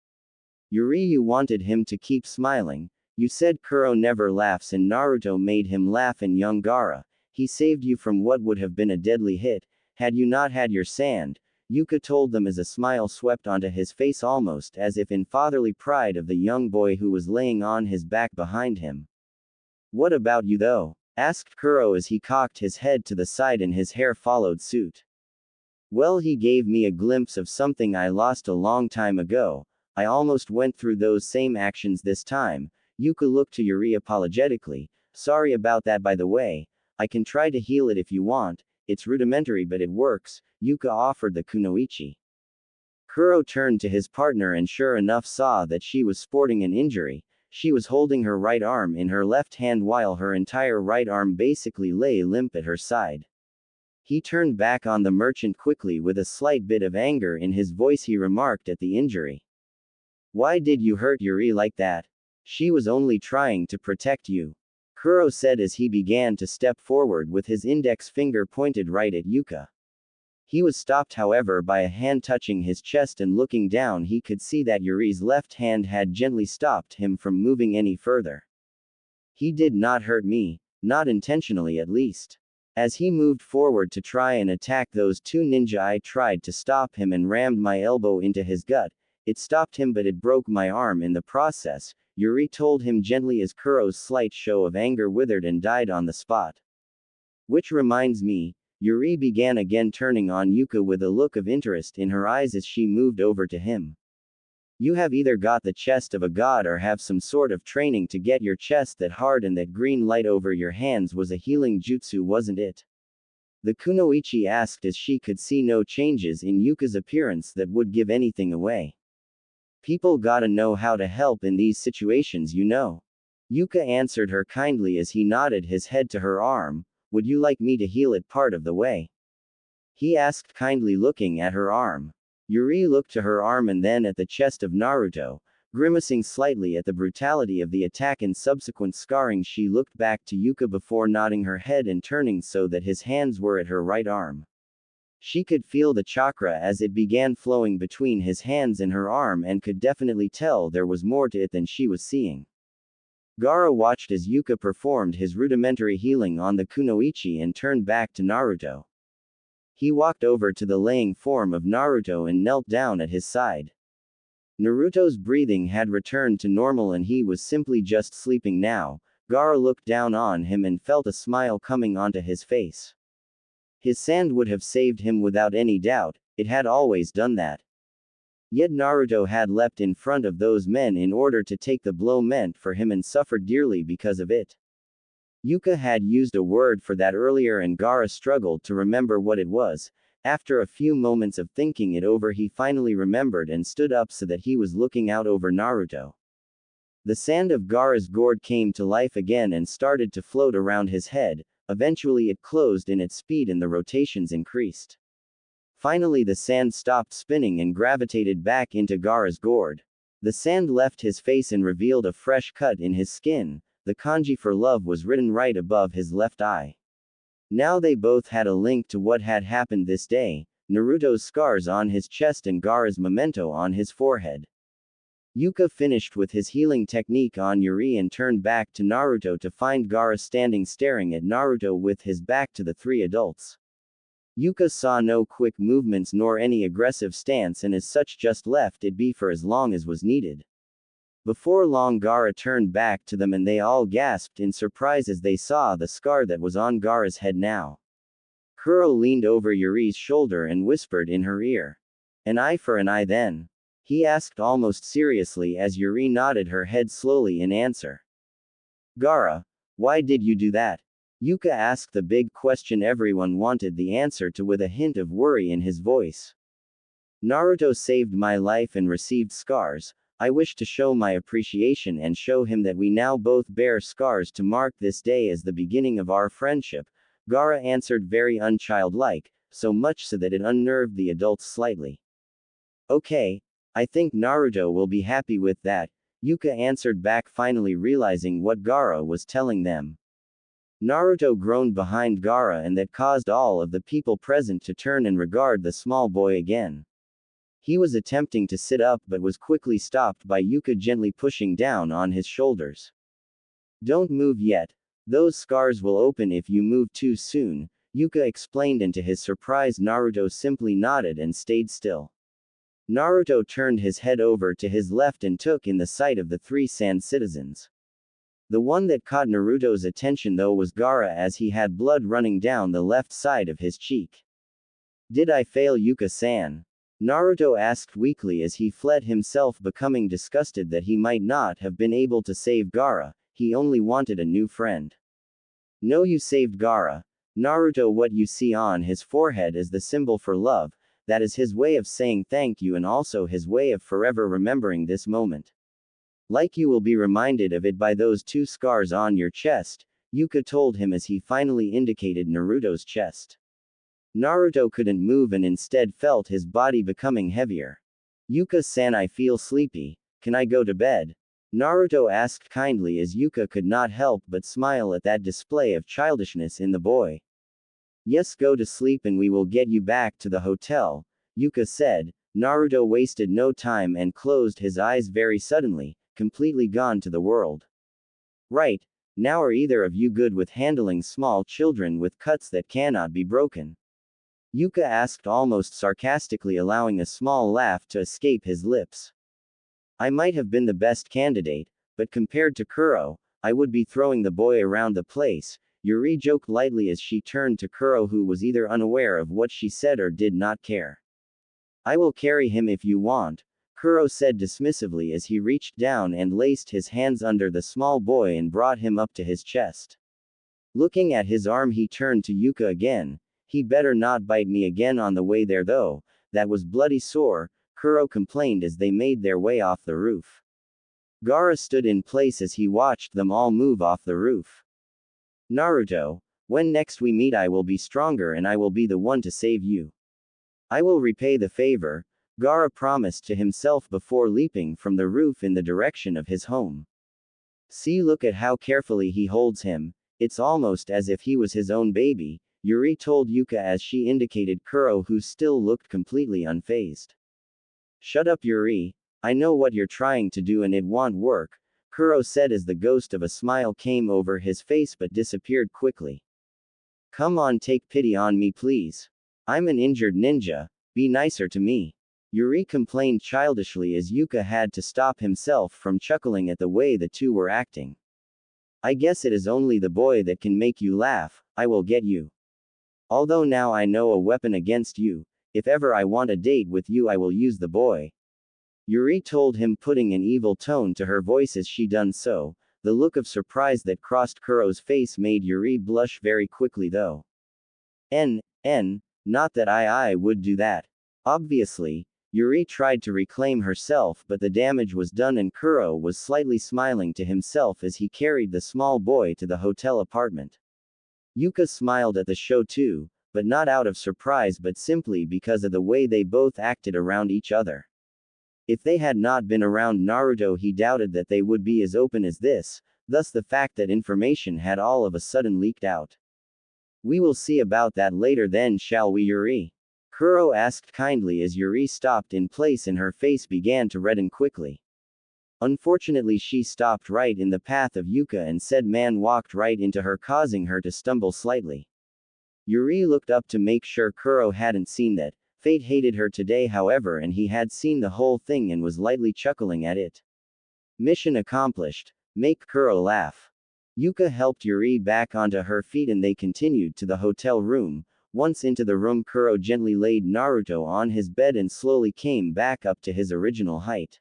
Yuri, you wanted him to keep smiling. You said Kuro never laughs and Naruto made him laugh, and young Gaara, he saved you from what would have been a deadly hit, had you not had your sand, Yuka told them as a smile swept onto his face almost as if in fatherly pride of the young boy who was laying on his back behind him. What about you though? Asked Kuro as he cocked his head to the side and his hair followed suit. Well, he gave me a glimpse of something I lost a long time ago. I almost went through those same actions this time. Yuka looked to Yuri apologetically. Sorry about that, by the way. I can try to heal it if you want. It's rudimentary but it works, Yuka offered the kunoichi. Kuro turned to his partner and sure enough saw that she was sporting an injury. She was holding her right arm in her left hand while her entire right arm basically lay limp at her side. He turned back on the merchant quickly with a slight bit of anger in his voice. He remarked at the injury. Why did you hurt Yuri like that? She was only trying to protect you. Kuro said as he began to step forward with his index finger pointed right at Yuka. He was stopped however by a hand touching his chest, and looking down he could see that Yuri's left hand had gently stopped him from moving any further. He did not hurt me, not intentionally at least. As he moved forward to try and attack those two ninja, I tried to stop him and rammed my elbow into his gut. It stopped him but it broke my arm in the process, Yuri told him gently as Kuro's slight show of anger withered and died on the spot. Which reminds me, Yuri began again, turning on Yuka with a look of interest in her eyes as she moved over to him. You have either got the chest of a god or have some sort of training to get your chest that hard, and that green light over your hands was a healing jutsu, wasn't it? The kunoichi asked as she could see no changes in Yuka's appearance that would give anything away. People gotta know how to help in these situations, you know. Yuka answered her kindly as he nodded his head to her arm. Would you like me to heal it part of the way? He asked kindly, looking at her arm. Yuri looked to her arm and then at the chest of Naruto, grimacing slightly at the brutality of the attack and subsequent scarring. She looked back to Yuka before nodding her head and turning so that his hands were at her right arm. She could feel the chakra as it began flowing between his hands and her arm, and could definitely tell there was more to it than she was seeing. Gaara watched as Yuka performed his rudimentary healing on the kunoichi and turned back to Naruto. He walked over to the laying form of Naruto and knelt down at his side. Naruto's breathing had returned to normal and he was simply just sleeping now. Gaara looked down on him and felt a smile coming onto his face. His sand would have saved him without any doubt, it had always done that. Yet Naruto had leapt in front of those men in order to take the blow meant for him and suffered dearly because of it. Yuka had used a word for that earlier and Gaara struggled to remember what it was. After a few moments of thinking it over, he finally remembered and stood up so that he was looking out over Naruto. The sand of Gaara's gourd came to life again and started to float around his head. Eventually it closed in its speed and the rotations increased. Finally the sand stopped spinning and gravitated back into Gaara's gourd. The sand left his face and revealed a fresh cut in his skin. The kanji for love was written right above his left eye. Now they both had a link to what had happened this day, Naruto's scars on his chest and Gaara's memento on his forehead. Yuka finished with his healing technique on Yuri and turned back to Naruto to find Gaara standing staring at Naruto with his back to the three adults. Yuka saw no quick movements nor any aggressive stance and as such just left it be for as long as was needed. Before long Gaara turned back to them and they all gasped in surprise as they saw the scar that was on Gaara's head now. Kuro leaned over Yuri's shoulder and whispered in her ear. An eye for an eye then? He asked almost seriously as Yuri nodded her head slowly in answer. Gaara, why did you do that? Yuka asked the big question everyone wanted the answer to with a hint of worry in his voice. Naruto saved my life and received scars. I wish to show my appreciation and show him that we now both bear scars to mark this day as the beginning of our friendship, Gaara answered very unchildlike, so much so that it unnerved the adults slightly. Okay, I think Naruto will be happy with that, Yuka answered back, finally realizing what Gaara was telling them. Naruto groaned behind Gaara and that caused all of the people present to turn and regard the small boy again. He was attempting to sit up but was quickly stopped by Yuka gently pushing down on his shoulders. Don't move yet. Those scars will open if you move too soon, Yuka explained, and to his surprise Naruto simply nodded and stayed still. Naruto turned his head over to his left and took in the sight of the three sand citizens. The one that caught Naruto's attention though was Gaara, as he had blood running down the left side of his cheek. Did I fail Yuka-san? Naruto asked weakly as he fled himself, becoming disgusted that he might not have been able to save Gaara. He only wanted a new friend. No, you saved Gaara. Naruto, what you see on his forehead is the symbol for love. That is his way of saying thank you and also his way of forever remembering this moment. Like you will be reminded of it by those two scars on your chest, Yuka told him as he finally indicated Naruto's chest. Naruto couldn't move and instead felt his body becoming heavier. Yuka-san, I feel sleepy. Can I go to bed? Naruto asked kindly as Yuka could not help but smile at that display of childishness in the boy. Yes, go to sleep and we will get you back to the hotel, Yuka said. Naruto wasted no time and closed his eyes very suddenly, completely gone to the world. Right, now are either of you good with handling small children with cuts that cannot be broken? Yuka asked almost sarcastically, allowing a small laugh to escape his lips. I might have been the best candidate, but compared to Kuro, I would be throwing the boy around the place, Yuri joked lightly as she turned to Kuro, who was either unaware of what she said or did not care. I will carry him if you want, Kuro said dismissively as he reached down and laced his hands under the small boy and brought him up to his chest. Looking at his arm, he turned to Yuka again. He better not bite me again on the way there though, that was bloody sore, Kuro complained as they made their way off the roof. Gaara stood in place as he watched them all move off the roof. Naruto, when next we meet I will be stronger and I will be the one to save you. I will repay the favor, Gaara promised to himself before leaping from the roof in the direction of his home. See, look at how carefully he holds him, it's almost as if he was his own baby, Yuri told Yuka as she indicated Kuro, who still looked completely unfazed. Shut up, Yuri, I know what you're trying to do and it won't work, Kuro said as the ghost of a smile came over his face but disappeared quickly. Come on, take pity on me please. I'm an injured ninja, be nicer to me. Yuri complained childishly as Yuka had to stop himself from chuckling at the way the two were acting. I guess it is only the boy that can make you laugh, I will get you. Although now I know a weapon against you, if ever I want a date with you I will use the boy. Yuri told him, putting an evil tone to her voice as she done so. The look of surprise that crossed Kuro's face made Yuri blush very quickly though. Not that I would do that. Obviously, Yuri tried to reclaim herself but the damage was done and Kuro was slightly smiling to himself as he carried the small boy to the hotel apartment. Yuka smiled at the show too, but not out of surprise but simply because of the way they both acted around each other. If they had not been around Naruto he doubted that they would be as open as this, thus the fact that information had all of a sudden leaked out. We will see about that later then, shall we, Yuri? Kuro asked kindly as Yuri stopped in place and her face began to redden quickly. Unfortunately she stopped right in the path of Yuka and said man walked right into her, causing her to stumble slightly. Yuri looked up to make sure Kuro hadn't seen that. Fate hated her today however, and he had seen the whole thing and was lightly chuckling at it. Mission accomplished. Make Kuro laugh. Yuka helped Yuri back onto her feet and they continued to the hotel room. Once into the room, Kuro gently laid Naruto on his bed and slowly came back up to his original height.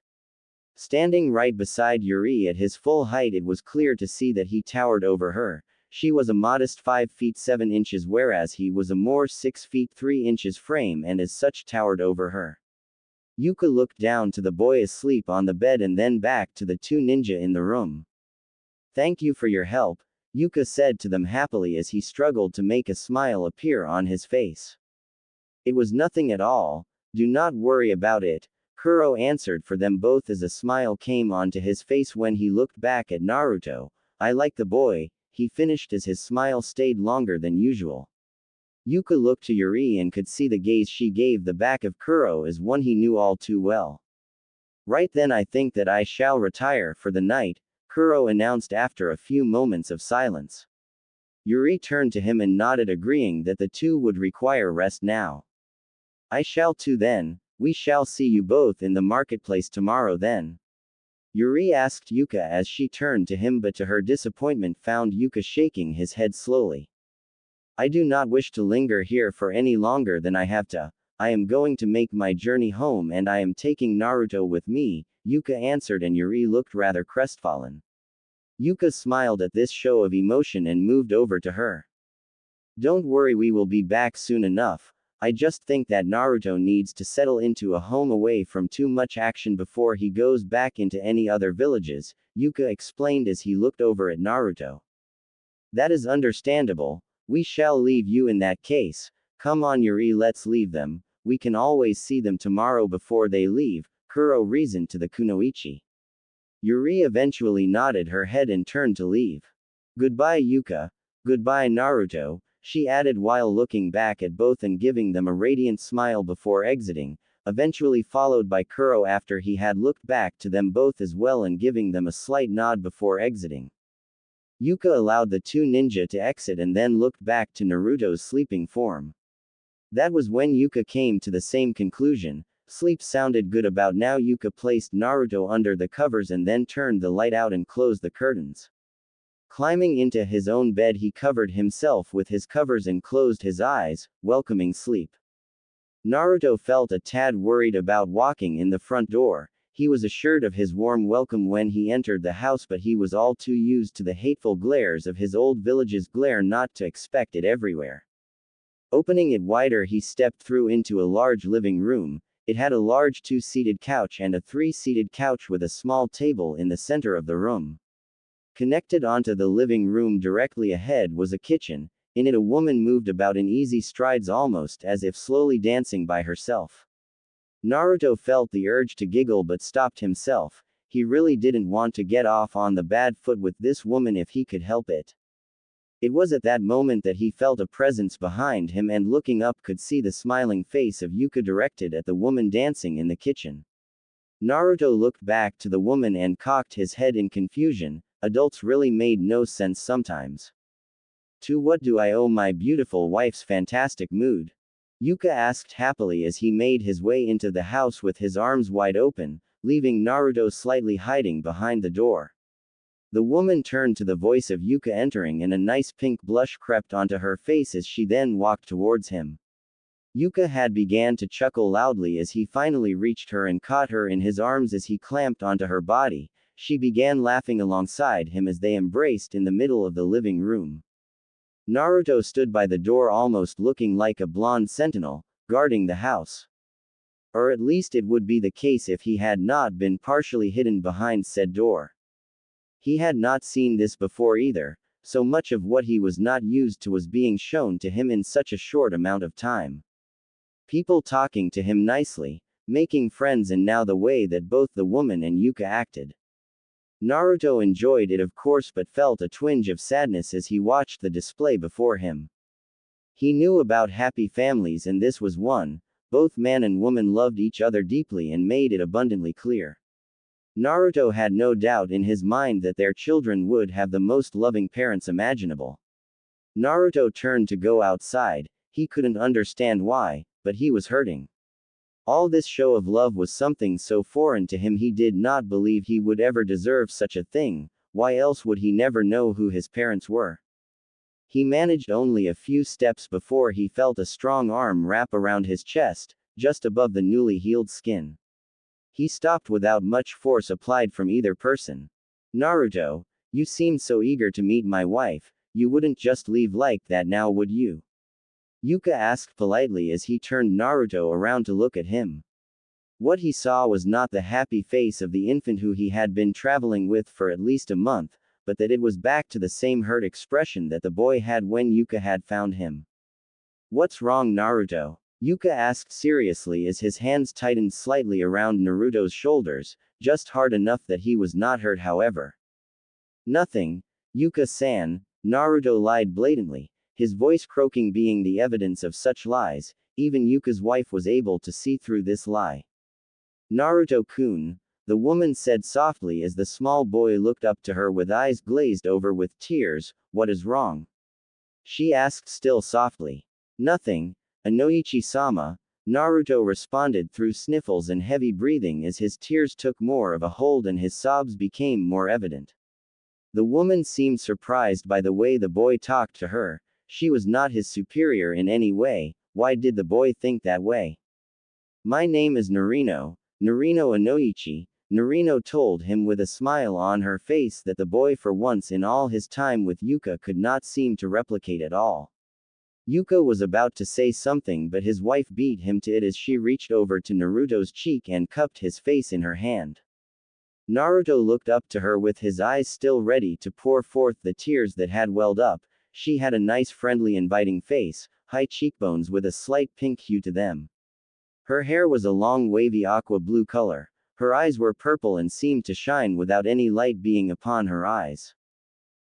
Standing right beside Yuri at his full height, it was clear to see that he towered over her. She was a modest 5 feet 7 inches whereas he was a more 6 feet 3 inches frame and as such towered over her. Yuka looked down to the boy asleep on the bed and then back to the two ninja in the room. Thank you for your help, Yuka said to them happily as he struggled to make a smile appear on his face. It was nothing at all, do not worry about it, Kuro answered for them both as a smile came onto his face when he looked back at Naruto. I like the boy, he finished as his smile stayed longer than usual. Yuka looked to Yuri and could see the gaze she gave the back of Kuro as one he knew all too well. Right then I think that I shall retire for the night, Kuro announced after a few moments of silence. Yuri turned to him and nodded, agreeing that the two would require rest now. I shall too then, we shall see you both in the marketplace tomorrow then. Yuri asked Yuka as she turned to him, but to her disappointment found Yuka shaking his head slowly. I do not wish to linger here for any longer than I have to. I am going to make my journey home and I am taking Naruto with me, Yuka answered, and Yuri looked rather crestfallen. Yuka smiled at this show of emotion and moved over to her. Don't worry, we will be back soon enough. I just think that Naruto needs to settle into a home away from too much action before he goes back into any other villages, Yuka explained as he looked over at Naruto. That is understandable. We shall leave you in that case. Come on Yuri, let's leave them. We can always see them tomorrow before they leave, Kuro reasoned to the kunoichi. Yuri eventually nodded her head and turned to leave. Goodbye Yuka. Goodbye Naruto, she added while looking back at both and giving them a radiant smile before exiting, eventually followed by Kuro after he had looked back to them both as well and giving them a slight nod before exiting. Yuka allowed the two ninja to exit and then looked back to Naruto's sleeping form. That was when Yuka came to the same conclusion. Sleep sounded good about now. Yuka placed Naruto under the covers and then turned the light out and closed the curtains. Climbing into his own bed, he covered himself with his covers and closed his eyes, welcoming sleep. Naruto felt a tad worried about walking in the front door. He was assured of his warm welcome when he entered the house, but he was all too used to the hateful glares of his old village's glare not to expect it everywhere. Opening it wider, he stepped through into a large living room. It had a large two-seated couch and a three-seated couch with a small table in the center of the room. Connected onto the living room directly ahead was a kitchen. In it a woman moved about in easy strides, almost as if slowly dancing by herself. Naruto felt the urge to giggle but stopped himself. He really didn't want to get off on the bad foot with this woman if he could help it. It was at that moment that he felt a presence behind him and looking up could see the smiling face of Yuka directed at the woman dancing in the kitchen. Naruto looked back to the woman and cocked his head in confusion. Adults really made no sense sometimes. To what do I owe my beautiful wife's fantastic mood? Yuka asked happily as he made his way into the house with his arms wide open, leaving Naruto slightly hiding behind the door. The woman turned to the voice of Yuka entering and a nice pink blush crept onto her face as she then walked towards him. Yuka had began to chuckle loudly as he finally reached her and caught her in his arms as he clamped onto her body. She began laughing alongside him as they embraced in the middle of the living room. Naruto stood by the door almost looking like a blonde sentinel, guarding the house. Or at least it would be the case if he had not been partially hidden behind said door. He had not seen this before either, so much of what he was not used to was being shown to him in such a short amount of time. People talking to him nicely, making friends, and now the way that both the woman and Yuka acted. Naruto enjoyed it of course but felt a twinge of sadness as he watched the display before him. He knew about happy families and this was one. Both man and woman loved each other deeply and made it abundantly clear. Naruto had no doubt in his mind that their children would have the most loving parents imaginable. Naruto turned to go outside. He couldn't understand why, but he was hurting. All this show of love was something so foreign to him he did not believe he would ever deserve such a thing. Why else would he never know who his parents were? He managed only a few steps before he felt a strong arm wrap around his chest, just above the newly healed skin. He stopped without much force applied from either person. Naruto, you seemed so eager to meet my wife, you wouldn't just leave like that now would you? Yuka asked politely as he turned Naruto around to look at him. What he saw was not the happy face of the infant who he had been traveling with for at least a month, but that it was back to the same hurt expression that the boy had when Yuka had found him. What's wrong Naruto? Yuka asked seriously as his hands tightened slightly around Naruto's shoulders, just hard enough that he was not hurt however. Nothing, Yuka-san, Naruto lied blatantly, his voice croaking being the evidence of such lies. Even Yuka's wife was able to see through this lie. Naruto-kun, the woman said softly as the small boy looked up to her with eyes glazed over with tears. What is wrong? She asked still softly. Nothing, Anoichi-sama, Naruto responded through sniffles and heavy breathing as his tears took more of a hold and his sobs became more evident. The woman seemed surprised by the way the boy talked to her. She was not his superior in any way. Why did the boy think that way? My name is Narino Anoichi, Narino told him with a smile on her face that the boy for once in all his time with Yuka could not seem to replicate at all. Yuka was about to say something but his wife beat him to it as she reached over to Naruto's cheek and cupped his face in her hand. Naruto looked up to her with his eyes still ready to pour forth the tears that had welled up. She had a nice friendly inviting face, high cheekbones with a slight pink hue to them. Her hair was a long wavy aqua blue color. Her eyes were purple and seemed to shine without any light being upon her eyes.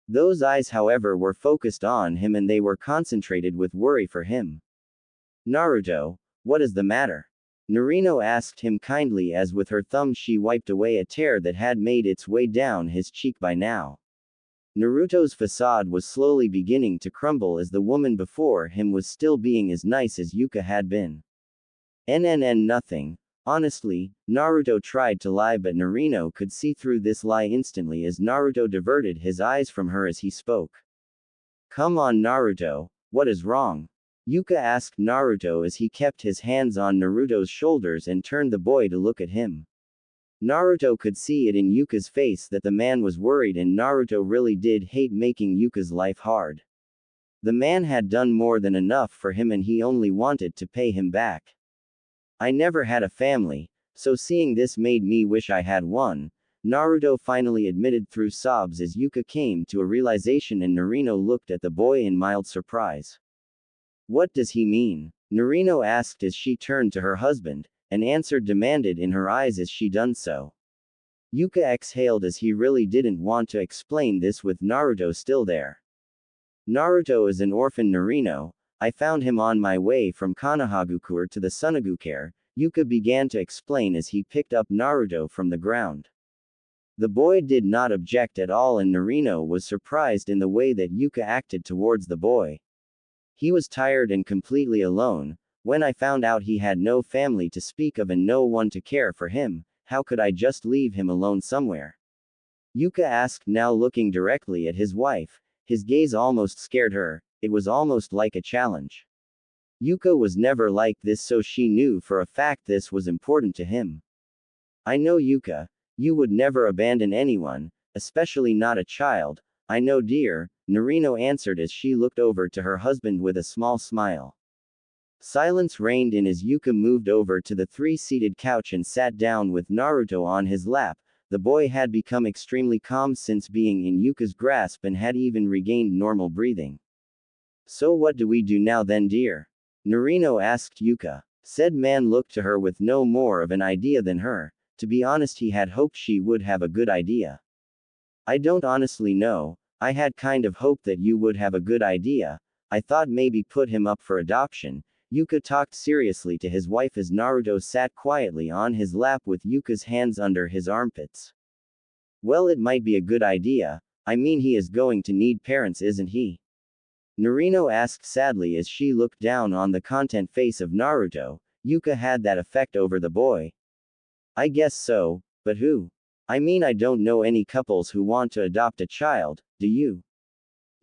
Those eyes, however, were focused on him and they were concentrated with worry for him. Naruto, what is the matter? Narino asked him kindly as with her thumb she wiped away a tear that had made its way down his cheek by now. Naruto's facade was slowly beginning to crumble as the woman before him was still being as nice as Yuka had been. Nothing. Honestly, Naruto tried to lie but Narino could see through this lie instantly as Naruto diverted his eyes from her as he spoke. Come on Naruto, what is wrong? Yuka asked Naruto as he kept his hands on Naruto's shoulders and turned the boy to look at him. Naruto could see it in Yuka's face that the man was worried and Naruto really did hate making Yuka's life hard. The man had done more than enough for him and he only wanted to pay him back. I never had a family, so seeing this made me wish I had one, Naruto finally admitted through sobs as Yuka came to a realization and Narino looked at the boy in mild surprise. What does he mean? Narino asked as she turned to her husband, an answer demanded in her eyes as she done so. Yuka exhaled as he really didn't want to explain this with Naruto still there. Naruto is an orphan Narino. I found him on my way from Konohagakure to the Sunagukure, Yuka began to explain as he picked up Naruto from the ground. The boy did not object at all and Narino was surprised in the way that Yuka acted towards the boy. He was tired and completely alone. When I found out he had no family to speak of and no one to care for him, how could I just leave him alone somewhere? Yuka asked, now looking directly at his wife. His gaze almost scared her. It was almost like a challenge. Yuka was never like this, so she knew for a fact this was important to him. I know Yuka. You would never abandon anyone, especially not a child. I know dear, Narino answered as she looked over to her husband with a small smile. Silence reigned in as Yuka moved over to the three-seated couch and sat down with Naruto on his lap. The boy had become extremely calm since being in Yuka's grasp and had even regained normal breathing. So what do we do now then dear? Narino asked Yuka. Said man looked to her with no more of an idea than her. To be honest, he had hoped she would have a good idea. I don't honestly know. I had kind of hoped that you would have a good idea. I thought maybe put him up for adoption. Yuka talked seriously to his wife as Naruto sat quietly on his lap with Yuka's hands under his armpits. Well, it might be a good idea. I mean, he is going to need parents, isn't he? Narino asked sadly as she looked down on the content face of Naruto. Yuka had that effect over the boy. I guess so, but who? I mean, I don't know any couples who want to adopt a child, do you?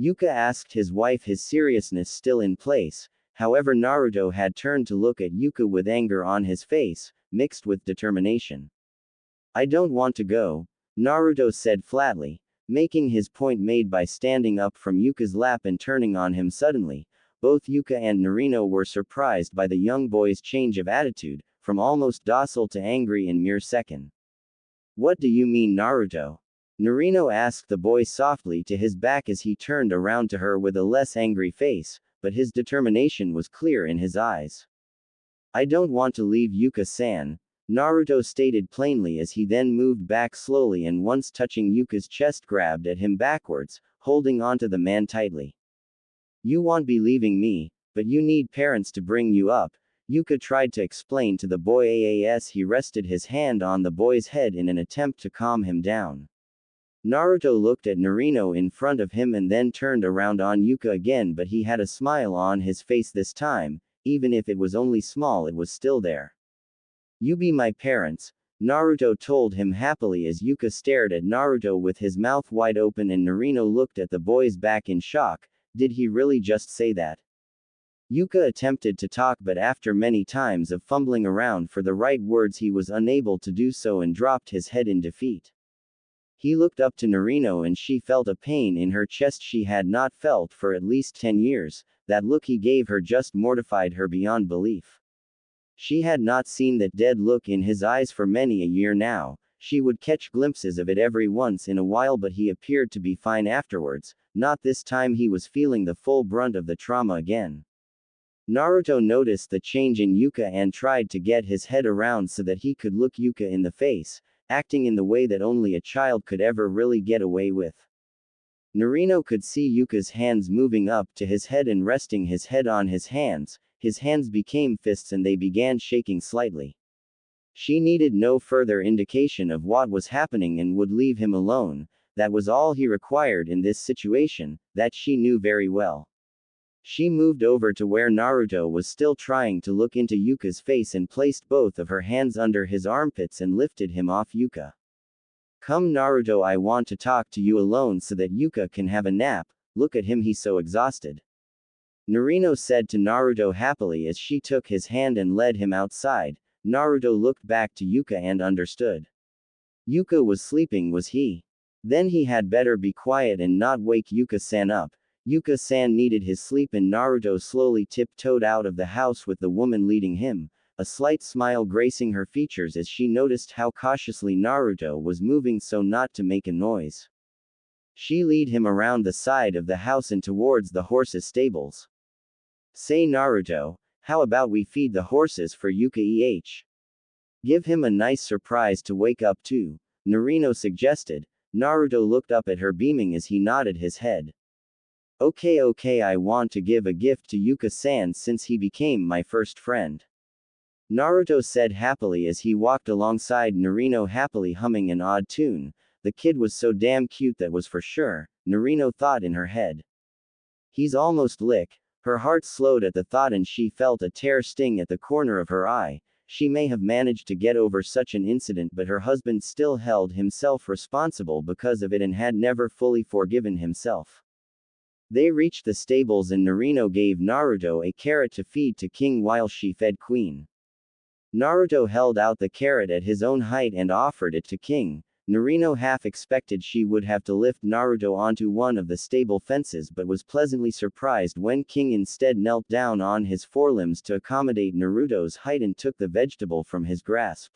Yuka asked his wife, his seriousness still in place. However, Naruto had turned to look at Yuka with anger on his face, mixed with determination. I don't want to go, Naruto said flatly, making his point made by standing up from Yuka's lap and turning on him suddenly. Both Yuka and Narino were surprised by the young boy's change of attitude, from almost docile to angry in mere second. What do you mean, Naruto? Narino asked the boy softly to his back as he turned around to her with a less angry face, but his determination was clear in his eyes. I don't want to leave Yuka-san, Naruto stated plainly as he then moved back slowly and once touching Yuka's chest grabbed at him backwards, holding onto the man tightly. You won't be leaving me, but you need parents to bring you up, Yuka tried to explain to the boy as he rested his hand on the boy's head in an attempt to calm him down. Naruto looked at Narino in front of him and then turned around on Yuka again, but he had a smile on his face this time. Even if it was only small, it was still there. You be my parents, Naruto told him happily as Yuka stared at Naruto with his mouth wide open and Narino looked at the boy's back in shock. Did he really just say that? Yuka attempted to talk, but after many times of fumbling around for the right words he was unable to do so and dropped his head in defeat. He looked up to Narino and she felt a pain in her chest she had not felt for at least 10 years. that look he gave her just mortified her beyond belief. She had not seen that dead look in his eyes for many a year now. She would catch glimpses of it every once in a while, but he appeared to be fine afterwards. Not this time. He was feeling the full brunt of the trauma again. Naruto noticed the change in Yuka and tried to get his head around so that he could look Yuka in the face, acting in the way that only a child could ever really get away with. Narino could see Yuka's hands moving up to his head and resting his head on his hands. His hands became fists and they began shaking slightly. She needed no further indication of what was happening and would leave him alone. That was all he required in this situation, that she knew very well. She moved over to where Naruto was still trying to look into Yuka's face and placed both of her hands under his armpits and lifted him off Yuka. Come Naruto, I want to talk to you alone so that Yuka can have a nap. Look at him, he's so exhausted. Narino said to Naruto happily as she took his hand and led him outside. Naruto looked back to Yuka and understood. Yuka was sleeping, was he? Then he had better be quiet and not wake Yuka-san up. Yuka-san needed his sleep and Naruto slowly tiptoed out of the house with the woman leading him, a slight smile gracing her features as she noticed how cautiously Naruto was moving so not to make a noise. She led him around the side of the house and towards the horses' stables. Say Naruto, how about we feed the horses for Yuka Give him a nice surprise to wake up to, Narino suggested. Naruto looked up at her beaming as he nodded his head. Okay, I want to give a gift to Yuka-san since he became my first friend. Naruto said happily as he walked alongside Narino happily humming an odd tune. The kid was so damn cute, that was for sure, Narino thought in her head. He's almost lick. Her heart slowed at the thought and she felt a tear sting at the corner of her eye. She may have managed to get over such an incident, but her husband still held himself responsible because of it and had never fully forgiven himself. They reached the stables and Narino gave Naruto a carrot to feed to King while she fed Queen. Naruto held out the carrot at his own height and offered it to King. Narino half expected she would have to lift Naruto onto one of the stable fences but was pleasantly surprised when King instead knelt down on his forelimbs to accommodate Naruto's height and took the vegetable from his grasp.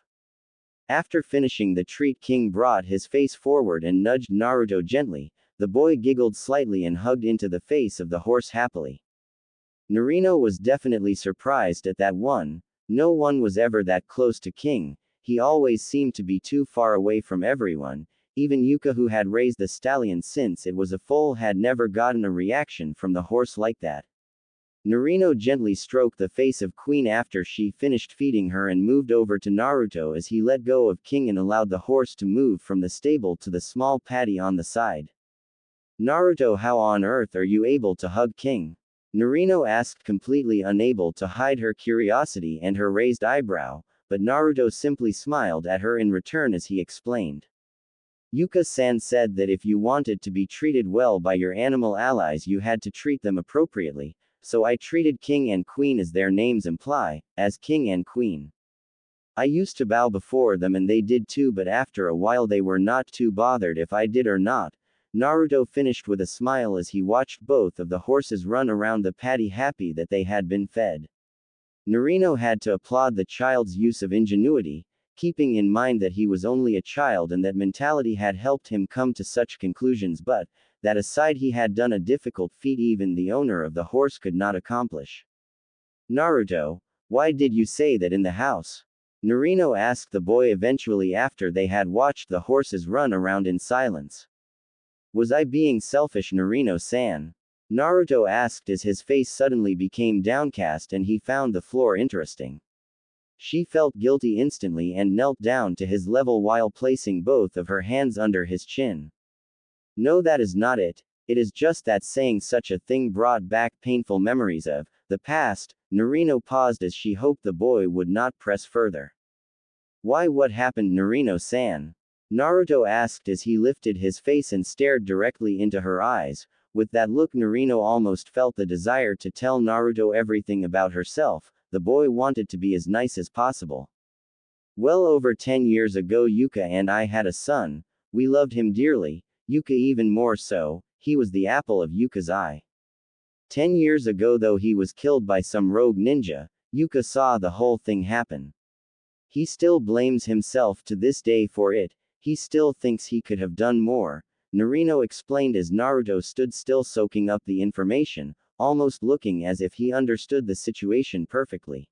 After finishing the treat, King brought his face forward and nudged Naruto gently. The boy giggled slightly and hugged into the face of the horse happily. Narino was definitely surprised at that one. No one was ever that close to King. He always seemed to be too far away from everyone. Even Yuka, who had raised the stallion since it was a foal, had never gotten a reaction from the horse like that. Narino gently stroked the face of Queen after she finished feeding her and moved over to Naruto as he let go of King and allowed the horse to move from the stable to the small paddy on the side. Naruto, how on earth are you able to hug King? Narino asked, completely unable to hide her curiosity and her raised eyebrow. But Naruto simply smiled at her in return as he explained. Yuka-san said that if you wanted to be treated well by your animal allies you had to treat them appropriately, so I treated King and Queen as their names imply, as King and Queen. I used to bow before them and they did too, but after a while they were not too bothered if I did or not. Naruto finished with a smile as he watched both of the horses run around the paddy happy that they had been fed. Narino had to applaud the child's use of ingenuity, keeping in mind that he was only a child and that mentality had helped him come to such conclusions, but, that aside, he had done a difficult feat even the owner of the horse could not accomplish. Naruto, why did you say that in the house? Narino asked the boy eventually after they had watched the horses run around in silence. Was I being selfish, Narino-san? Naruto asked as his face suddenly became downcast and he found the floor interesting. She felt guilty instantly and knelt down to his level while placing both of her hands under his chin. No, that is not it. It is just that saying such a thing brought back painful memories of the past. Narino paused as she hoped the boy would not press further. Why, what happened, Narino-san? Naruto asked as he lifted his face and stared directly into her eyes. With that look, Narino almost felt the desire to tell Naruto everything about herself. The boy wanted to be as nice as possible. Well, over 10 years ago Yuka and I had a son. We loved him dearly, Yuka even more so. He was the apple of Yuka's eye. 10 years ago, though he was killed by some rogue ninja, Yuka saw the whole thing happen. He still blames himself to this day for it, he still thinks he could have done more, Narino explained as Naruto stood still soaking up the information, almost looking as if he understood the situation perfectly.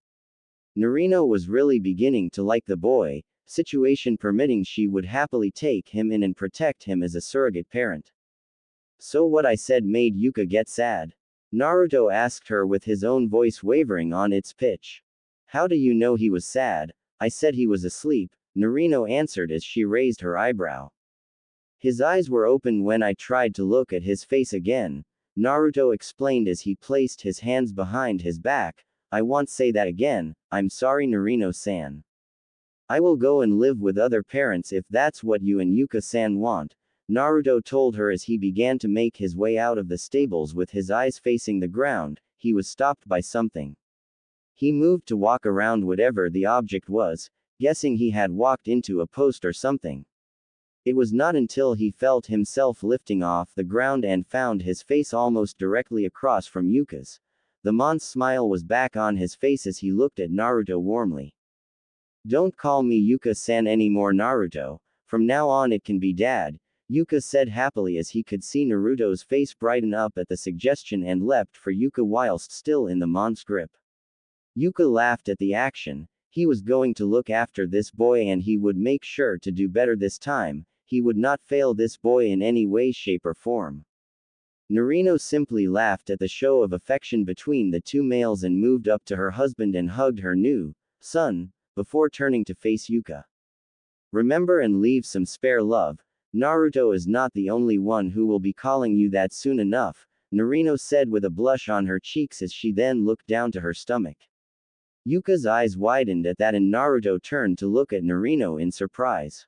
Narino was really beginning to like the boy, situation permitting she would happily take him in and protect him as a surrogate parent. So what I said made Yuka get sad? Naruto asked her with his own voice wavering on its pitch. How do you know he was sad? I said he was asleep, Narino answered as she raised her eyebrow. His eyes were open when I tried to look at his face again, Naruto explained as he placed his hands behind his back. I won't say that again, I'm sorry Narino-san. I will go and live with other parents if that's what you and Yuka-san want, Naruto told her as he began to make his way out of the stables with his eyes facing the ground. He was stopped by something. He moved to walk around whatever the object was, guessing he had walked into a post or something. It was not until he felt himself lifting off the ground and found his face almost directly across from Yuka's. The man's smile was back on his face as he looked at Naruto warmly. Don't call me Yuka-san anymore Naruto, from now on it can be Dad, Yuka said happily as he could see Naruto's face brighten up at the suggestion and leapt for Yuka whilst still in the man's grip. Yuka laughed at the action, he was going to look after this boy and he would make sure to do better this time, he would not fail this boy in any way shape or form. Narino simply laughed at the show of affection between the two males and moved up to her husband and hugged her new son, before turning to face Yuka. Remember and leave some spare love, Naruto is not the only one who will be calling you that soon enough, Narino said with a blush on her cheeks as she then looked down to her stomach. Yuka's eyes widened at that and Naruto turned to look at Narino in surprise.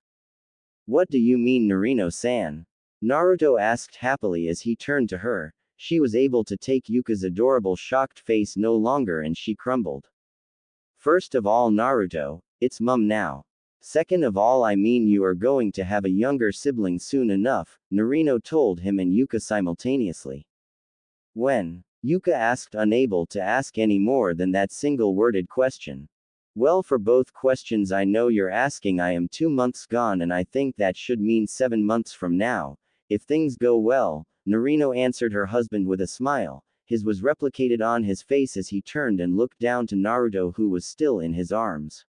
What do you mean Narino-san? Naruto asked happily as he turned to her. She was able to take Yuka's adorable shocked face no longer and she crumbled. First of all Naruto, it's mum now. Second of all I mean you are going to have a younger sibling soon enough, Narino told him and Yuka simultaneously. When? Yuka asked unable to ask any more than that single-worded question. Well for both questions I know you're asking I am 2 months gone and I think that should mean 7 months from now. If things go well, Narino answered her husband with a smile, his was replicated on his face as he turned and looked down to Naruto who was still in his arms.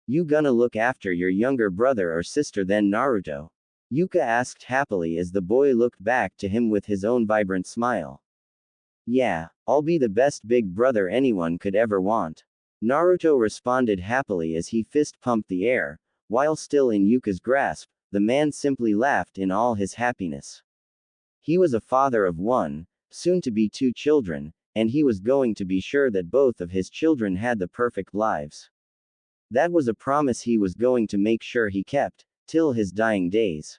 You gonna look after your younger brother or sister then Naruto? Yuka asked happily as the boy looked back to him with his own vibrant smile. Yeah, I'll be the best big brother anyone could ever want. Naruto responded happily as he fist-pumped the air, while still in Yuka's grasp, the man simply laughed in all his happiness. He was a father of 1, soon to be 2 children, and he was going to be sure that both of his children had the perfect lives. That was a promise he was going to make sure he kept, till his dying days.